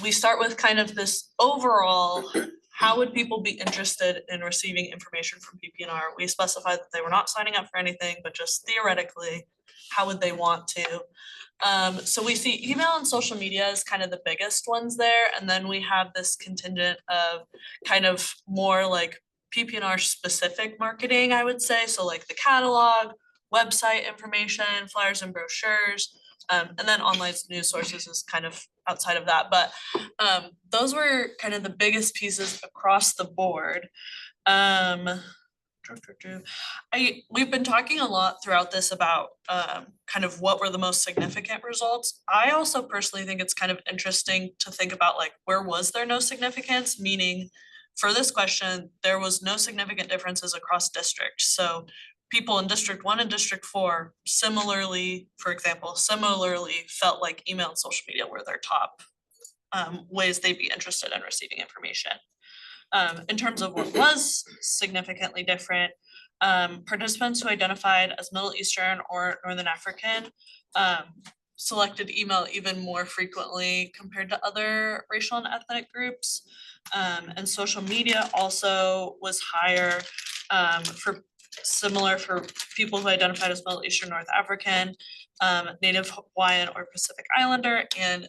We start with kind of this overall, how would people be interested in receiving information from PPNR? We specified that they were not signing up for anything, but just theoretically, how would they want to? So we see email and social media as kind of the biggest ones there, and then we have this contingent of kind of more like PPNR specific marketing, I would say, so like the catalog, website information, flyers and brochures, and then online news sources is kind of outside of that, but those were kind of the biggest pieces across the board. We've been talking a lot throughout this about kind of what were the most significant results. I also personally think it's kind of interesting to think about like where was there no significance, meaning for this question, there was no significant differences across districts. So people in District 1 and District 4 similarly, for example, felt like email and social media were their top ways they'd be interested in receiving information. In terms of what was significantly different, participants who identified as Middle Eastern or Northern African selected email even more frequently compared to other racial and ethnic groups. And social media also was higher for people who identified as Middle Eastern, North African, Native Hawaiian or Pacific Islander, and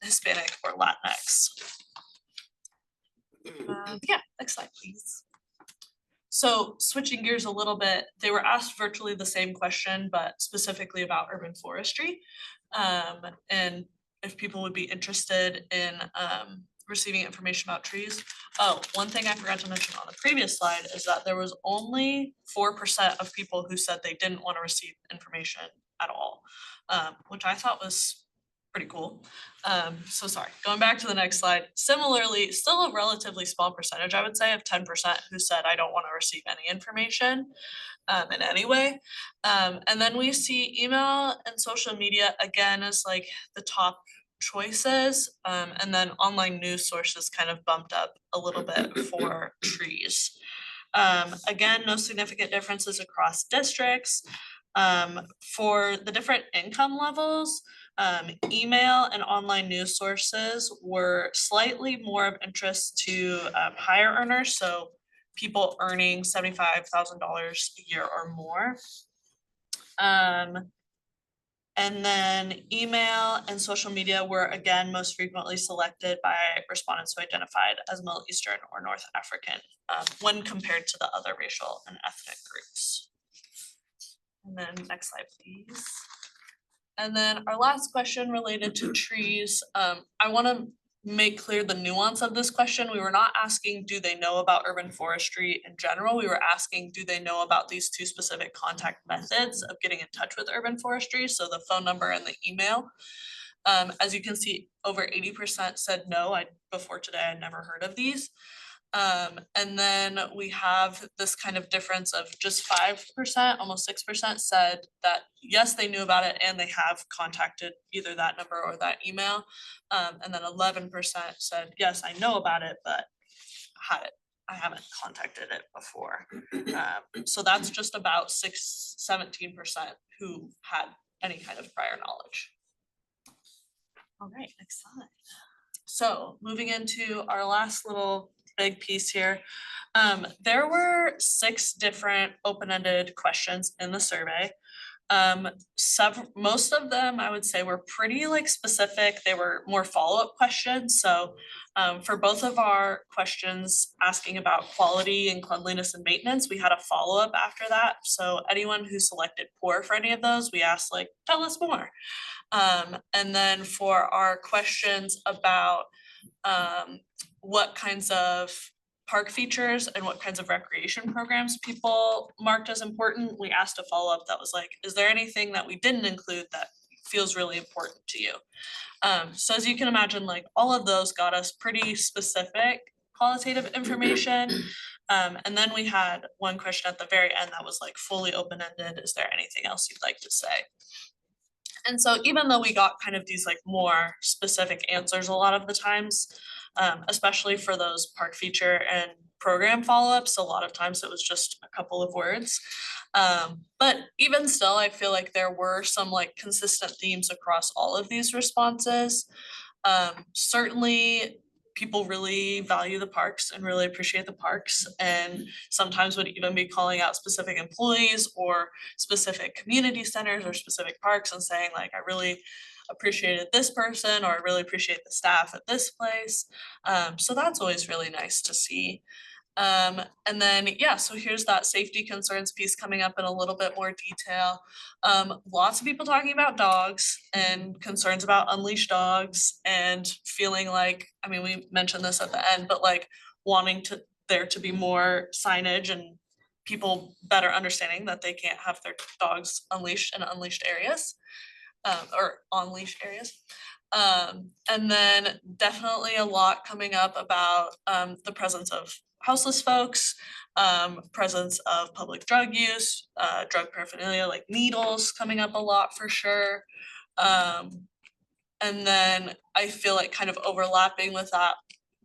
Hispanic or Latinx. Yeah, next slide, please. So switching gears a little bit, they were asked virtually the same question, but specifically about urban forestry. And if people would be interested in receiving information about trees. Oh, one thing I forgot to mention on the previous slide is that there was only 4% of people who said they didn't want to receive information at all, which I thought was pretty cool. So sorry, going back to the next slide. Similarly, still a relatively small percentage, I would say, of 10% who said I don't want to receive any information in any way. And then we see email and social media again as like the top choices, and then online news sources kind of bumped up a little bit for trees. Again, no significant differences across districts. For the different income levels, email and online news sources were slightly more of interest to higher earners, so people earning $75,000 a year or more. And then email and social media were again most frequently selected by respondents who identified as Middle Eastern or North African when compared to the other racial and ethnic groups. And then next slide, please. And then our last question related to trees. I want to make clear the nuance of this question. We were not asking, do they know about urban forestry in general? We were asking, do they know about these two specific contact methods of getting in touch with urban forestry? So the phone number and the email. As you can see, over 80% said no. Before today, I'd never heard of these. And then we have this kind of difference of just 5%, almost 6% said that, yes, they knew about it and they have contacted either that number or that email. And then 11% said, yes, I know about it, but I haven't contacted it before. So that's just about 17% who had any kind of prior knowledge. All right, next slide. So moving into our last little big piece here. There were 6 different open-ended questions in the survey. Most of them, I would say, were pretty like specific. They were more follow-up questions. So for both of our questions asking about quality and cleanliness and maintenance, we had a follow-up after that. So anyone who selected poor for any of those, we asked like, tell us more. And then for our questions about what kinds of park features and what kinds of recreation programs people marked as important, we asked a follow-up that was like, is there anything that we didn't include that feels really important to you? So as you can imagine, like all of those got us pretty specific qualitative information. And then we had one question at the very end that was like fully open-ended. Is there anything else you'd like to say? And so even though we got kind of these like more specific answers a lot of the times, especially for those park feature and program follow-ups, a lot of times it was just a couple of words. But even still, I feel like there were some like consistent themes across all of these responses. Certainly people really value the parks and really appreciate the parks, and sometimes would even be calling out specific employees or specific community centers or specific parks and saying like, I really appreciated this person, or I really appreciate the staff at this place. So that's always really nice to see. And then, yeah, so here's that safety concerns piece coming up in a little bit more detail. Lots of people talking about dogs and concerns about unleashed dogs and feeling like, I mean, we mentioned this at the end, but like wanting there to be more signage and people better understanding that they can't have their dogs unleashed in unleashed areas, or on leash areas. And then definitely a lot coming up about the presence of houseless folks, presence of public drug use, drug paraphernalia like needles coming up a lot for sure. And then I feel like kind of overlapping with that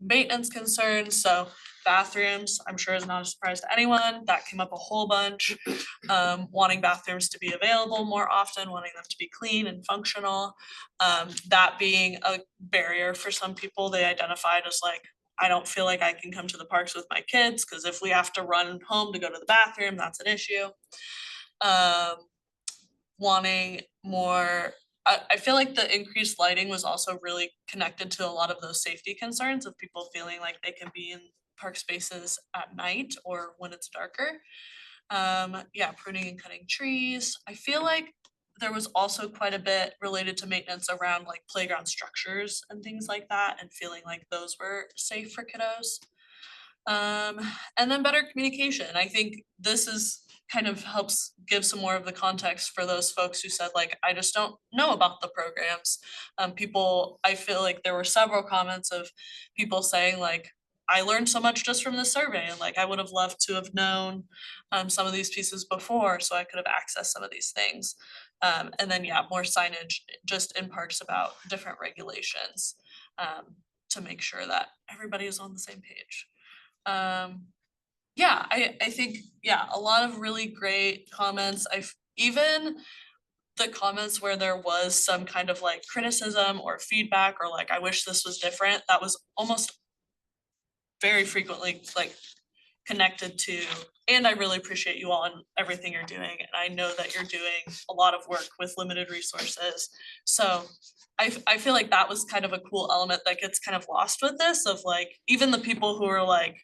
maintenance concerns, so bathrooms, I'm sure is not a surprise to anyone, that came up a whole bunch. Wanting bathrooms to be available more often, wanting them to be clean and functional. That being a barrier for some people, they identified as like, I don't feel like I can come to the parks with my kids, because if we have to run home to go to the bathroom, that's an issue. Wanting more, I feel like the increased lighting was also really connected to a lot of those safety concerns of people feeling like they can be in park spaces at night or when it's darker. Yeah, pruning and cutting trees. I feel like there was also quite a bit related to maintenance around like playground structures and things like that, and feeling like those were safe for kiddos. And then better communication. I think this is kind of helps give some more of the context for those folks who said like, I just don't know about the programs. I feel like there were several comments of people saying like, I learned so much just from the survey, and like I would have loved to have known some of these pieces before, so I could have accessed some of these things. And then, yeah, more signage just in parks about different regulations to make sure that everybody is on the same page. Yeah, I think, yeah, a lot of really great comments. Even the comments where there was some kind of like criticism or feedback or like, I wish this was different, that was almost very frequently like connected to, and I really appreciate you all and everything you're doing. And I know that you're doing a lot of work with limited resources. So I feel like that was kind of a cool element that gets kind of lost with this, of like, even the people who are like,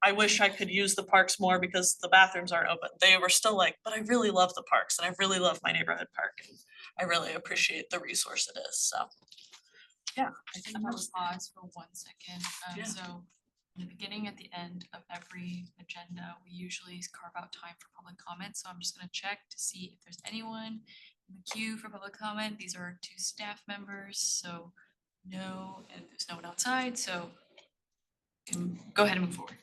I wish I could use the parks more because the bathrooms aren't open, they were still like, but I really love the parks and I really love my neighborhood park, and I really appreciate the resource it is, so. Yeah, I think I'm that gonna was, pause for 1 second. Yeah. So in the beginning, at the end of every agenda, we usually carve out time for public comment. So I'm just gonna check to see if there's anyone in the queue for public comment. These are our 2 staff members, so no, and there's no one outside, so Go ahead and move forward.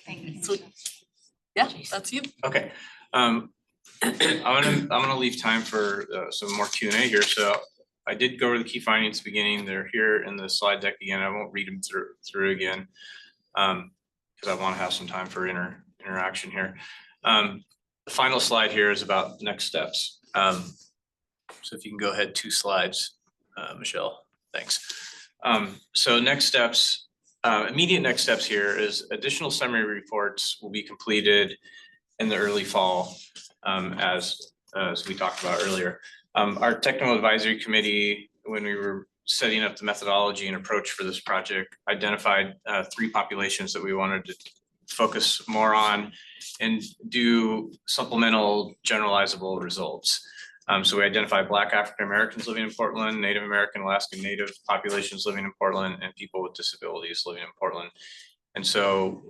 Thank you. Sweet. Yeah, that's you. Okay, I'm gonna leave time for some more Q and A here, so I did go over the key findings at the beginning, they're here in the slide deck again, I won't read them through again. Cause I wanna have some time for interaction here. The final slide here is about next steps. So if you can go ahead 2 slides, Michelle, thanks. So next steps, immediate next steps here is additional summary reports will be completed in the early fall, as we talked about earlier. Our technical advisory committee, when we were setting up the methodology and approach for this project, identified 3 populations that we wanted to focus more on and do supplemental generalizable results. So we identified Black African Americans living in Portland, Native American, Alaskan Native populations living in Portland, and people with disabilities living in Portland. And so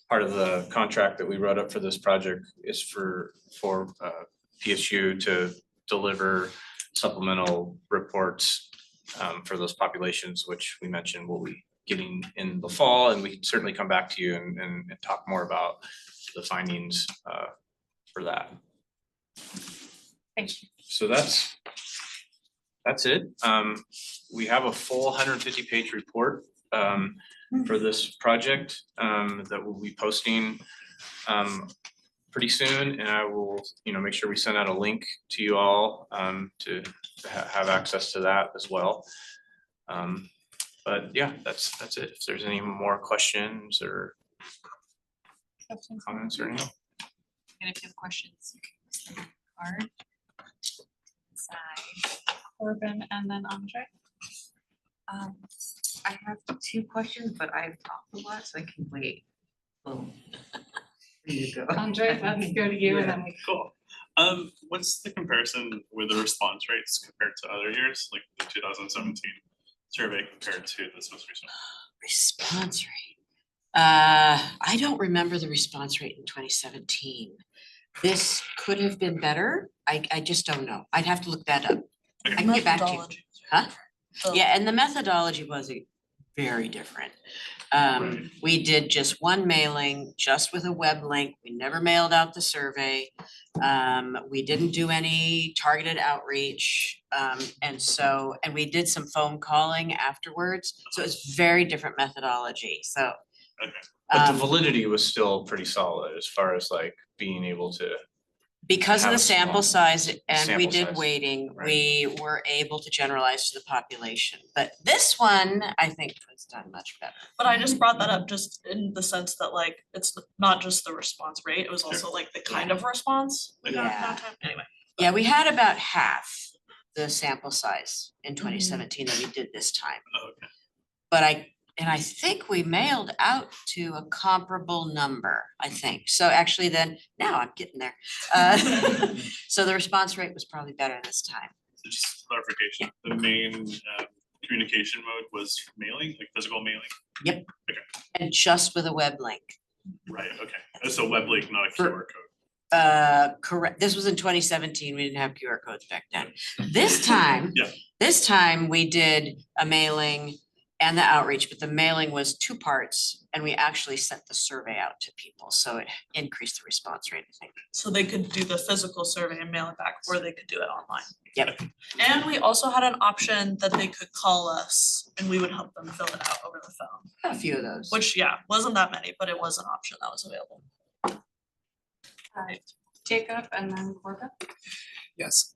part of the contract that we wrote up for this project is for PSU to deliver supplemental reports for those populations, which we mentioned will be getting in the fall, and we can certainly come back to you and talk more about the findings for that. Thank you. So that's it. We have a full 150-page report for this project that we'll be posting pretty soon, and I will, make sure we send out a link to you all to have access to that as well. But yeah, that's it. If there's any more questions or comments or anything. And if you have questions, you can send a card. Side. Corbin and then Andre. I have 2 questions, but I've talked a lot, so I can wait. Boom. There you go. Andre, let's go to you and then we. Cool. What's the comparison with the response rates compared to other years, like the 2017 survey compared to this most recent? Response rate. I don't remember the response rate in 2017. This could have been better. I just don't know. I'd have to look that up. I can get back to you. Methodology. Huh? So- Yeah, and the methodology was very different. We did just one mailing, just with a web link. We never mailed out the survey. We didn't do any targeted outreach. And we did some phone calling afterwards. So it's very different methodology. So. Okay. But the validity was still pretty solid as far as like being able to. Because of have the a sample small size and we sample did size, weighting, right. we were able to generalize to the population. But this one, I think was done much better. But I just brought that up just in the sense that like, it's not just the response rate, it was also like the kind of response we got Yeah. that time, anyway. Yeah, we had about half the sample size in 2017 that we did this time. Oh, okay. But I think we mailed out to a comparable number, I think. So actually then, now I'm getting there. So the response rate was probably better this time. So just clarification, the main communication mode was mailing, like physical mailing? And just with a web link. Right, okay. That's a web link, not a QR code. Correct. This was in 2017. We didn't have QR codes back then. This time, Yeah. this time we did a mailing and the outreach, but the mailing was 2 parts and we actually sent the survey out to people. So it increased the response rate, I think. So they could do the physical survey and mail it back, or they could do it online. Yep. And we also had an option that they could call us and we would help them fill it out over the phone, A few of those. which, yeah, wasn't that many, but it was an option that was available. Jacob and then Corbin. Yes.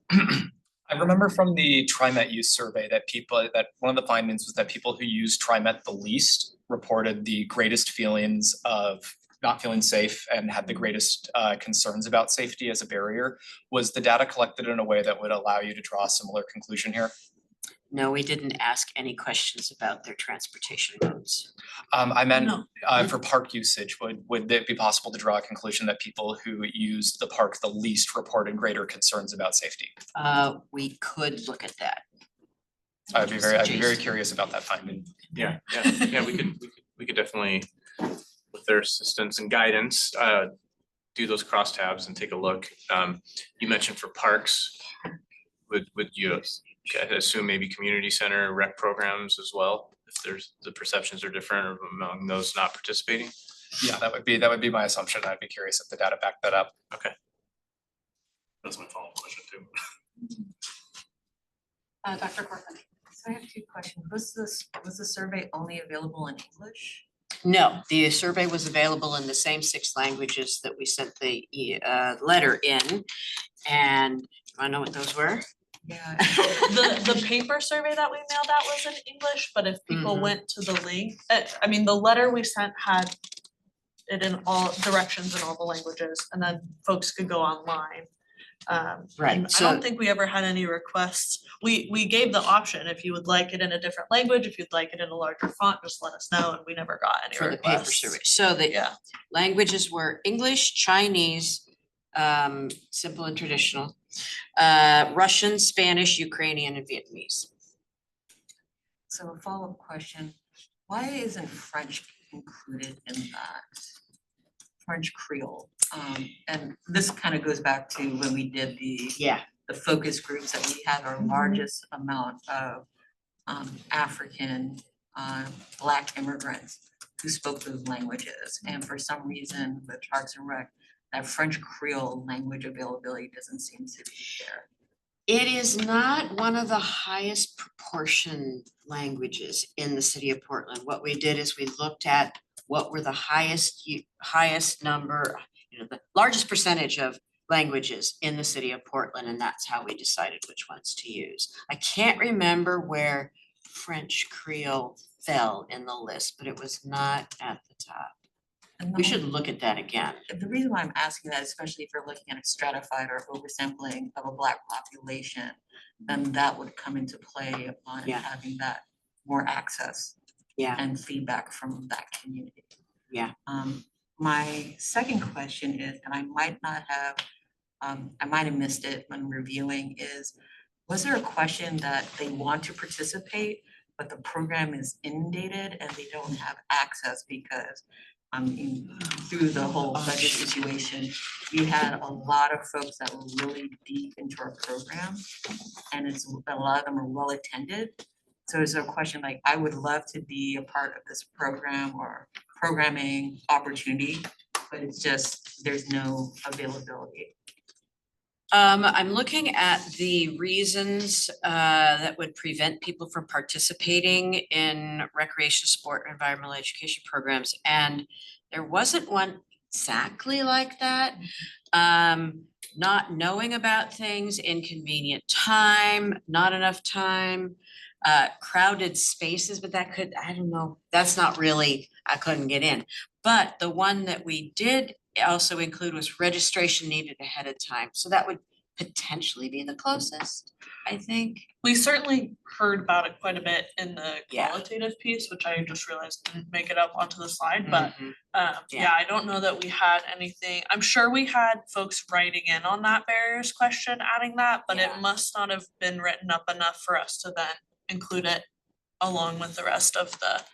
I remember from the TriMet use survey that one of the findings was that people who used TriMet the least reported the greatest feelings of not feeling safe and had the greatest concerns about safety as a barrier. Was the data collected in a way that would allow you to draw a similar conclusion here? No, we didn't ask any questions about their transportation modes. I meant No. for park usage, would it be possible to draw a conclusion that people who used the park the least reported greater concerns about safety? We could look at that. I'd be very Jason. curious about that finding. Yeah, we could definitely, with their assistance and guidance, do those crosstabs and take a look. You mentioned for parks, would you assume maybe community center rec programs as well? there's, the perceptions are different among those not participating? Yeah, that would be my assumption. I'd be curious if the data backed that up. Okay. That's my follow-up question too. Dr. Corcoran. So I have two questions. Was the survey only available in English? No, the survey was available in the same 6 languages that we sent the letter in. And I know what those were. Yeah. The paper survey that we mailed out was in English, but if people went to the link, I mean, the letter we sent had it in all directions in all the languages, and then folks could go online. Right, and I so- don't think we ever had any requests. We gave the option, if you would like it in a different language, if you'd like it in a larger font, just let us know, and we never got any For the paper requests. survey. So the Yeah. languages were English, Chinese, simple and traditional, Russian, Spanish, Ukrainian, and Vietnamese. So a follow-up question, why isn't French included in that? French Creole, and this kind of goes back to when we did the focus groups that we had our largest amount of African, Black immigrants who spoke those languages. And for some reason, with Parks and Rec, that French Creole language availability doesn't seem to be there. It is not one of the highest proportion languages in the city of Portland. What we did is we looked at what were the highest number, the largest percentage of languages in the city of Portland, and that's how we decided which ones to use. I can't remember where French Creole fell in the list, but it was not at the top. And We the- should look at that again. The reason why I'm asking that, especially if you're looking at a stratified or oversampling of a Black population, then that would come into play upon Yeah. having that more access. Yeah. And feedback from that community. Yeah. My second question is, and I might not have, I might have missed it when reviewing, is was there a question that they want to participate, but the program is inundated and they don't have access because through the whole budget situation, we had a lot of folks that were really deep into our program, and a lot of them are well attended. So is there a question like, I would love to be a part of this program or programming opportunity, but it's just, there's no availability. I'm looking at the reasons that would prevent people from participating in recreation, sport, and environmental education programs, and there wasn't one exactly like that. Not knowing about things, inconvenient time, not enough time, crowded spaces, but that could, I don't know, that's not really, I couldn't get in. But the one that we did also include was registration needed ahead of time, so that would potentially be the closest, I think. We certainly heard about it quite a bit in the Yeah. qualitative piece, which I just realized didn't make it up onto the slide, but Mhm. yeah, I don't know that we had anything. I'm sure we had folks writing in on that barriers question, adding that, but Yeah. it must not have been written up enough for us to then include it along with the rest of the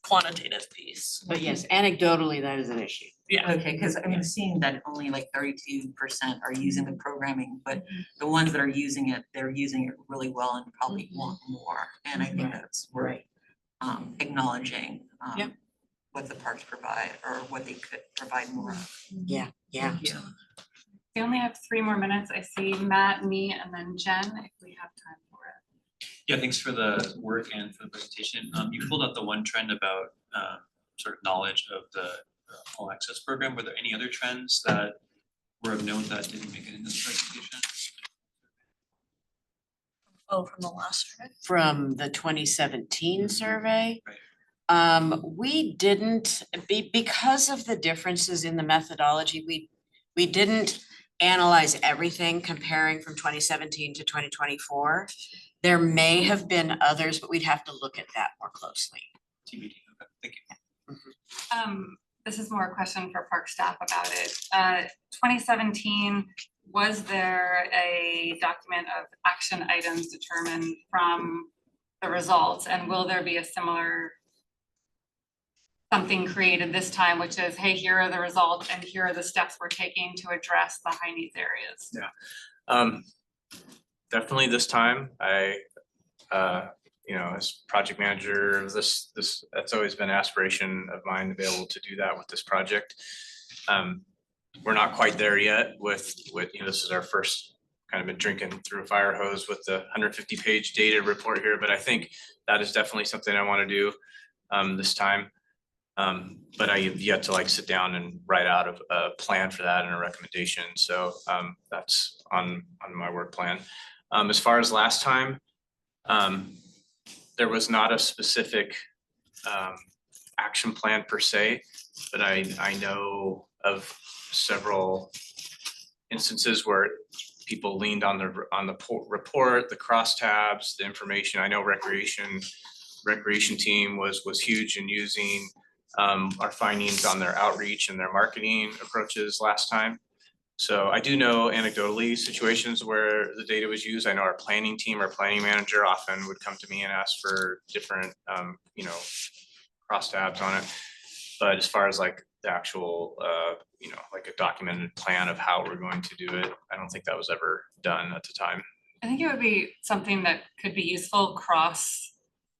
quantitative piece. But yes, anecdotally, that is an issue. Yeah. Okay, because I'm seeing that only like 32% are using the programming, but the ones that are using it, they're using it really well and probably want more. And I think that's worth acknowledging Yep. what the parks provide or what they could provide more of. Yeah, yeah. Thank you. We only have 3 more minutes. I see Matt, me, and then Jen, if we have time for it. Yeah, thanks for the work and for the presentation. You pulled out the one trend about sort of knowledge of the all access program. Were there any other trends that were of note that didn't make it in this presentation? Oh, from the last survey? From the 2017 survey. Right. We didn't, because of the differences in the methodology, we didn't analyze everything comparing from 2017 to 2024. There may have been others, but we'd have to look at that more closely. TBD, okay, thank you. This is more a question for park staff about it. 2017, was there a document of action items determined from the results? And will there be a similar something created this time, which is, hey, here are the results and here are the steps we're taking to address the high needs areas? Yeah. Definitely this time, I as project manager, that's always been an aspiration of mine to be able to do that with this project. We're not quite there yet with, this is our first kind of been drinking through a fire hose with the 150-page data report here, but I think that is definitely something I want to do this time. But I have yet to sit down and write out a plan for that and a recommendation. So that's on my work plan. As far as last time, there was not a specific action plan per se, but I know of several instances where people leaned on the report, the crosstabs, the information. I know recreation team was huge in using our findings on their outreach and their marketing approaches last time. So I do know anecdotally situations where the data was used. I know our planning team, our planning manager often would come to me and ask for different, crosstabs on it. But as far as the actual, a documented plan of how we're going to do it, I don't think that was ever done at the time. I think it would be something that could be useful across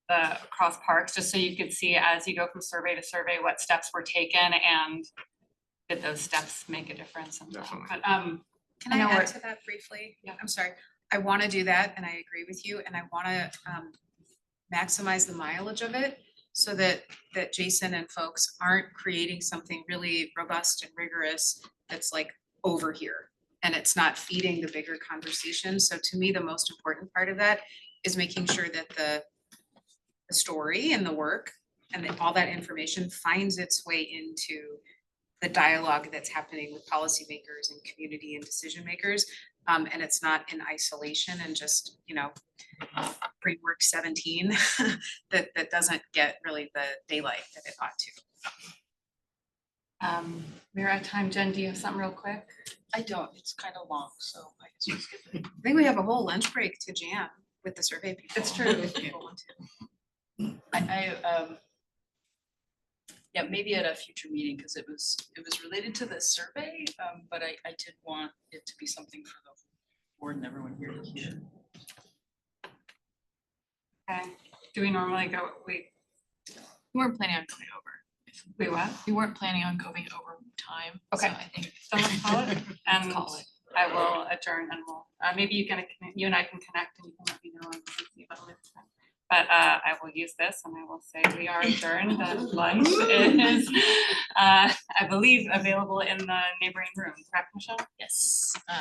parks, just so you could see as you go from survey to survey, what steps were taken and did those steps make a difference? Definitely. But, Can I know add we're- to that briefly? Yeah. I'm sorry. I want to do that and I agree with you and I want to maximize the mileage of it so that Jason and folks aren't creating something really robust and rigorous that's over here and it's not feeding the bigger conversation. So to me, the most important part of that is making sure that the story and the work and all that information finds its way into the dialogue that's happening with policymakers and community and decision makers. And it's not in isolation and just, framework 17 that doesn't get really the daylight that it ought to. We're out of time. Jen, do you have something real quick? I don't, it's kind of long, so I guess we'll skip it. I think we have a whole lunch break to jam with the survey people. It's true. If people want to. Yeah, maybe at a future meeting, because it was related to the survey, but I did want it to be something for the board and everyone here to hear. Okay. Do we normally go, we weren't planning on going over. what? We weren't planning on going over time. So Okay. I think. So let's call it and Call it. I will adjourn and we'll, maybe you and I can connect and you can let me know and see about it. But I will use this and I will say we are adjourned and lunch is, I believe, available in the neighboring room, correct, Michelle? Yes.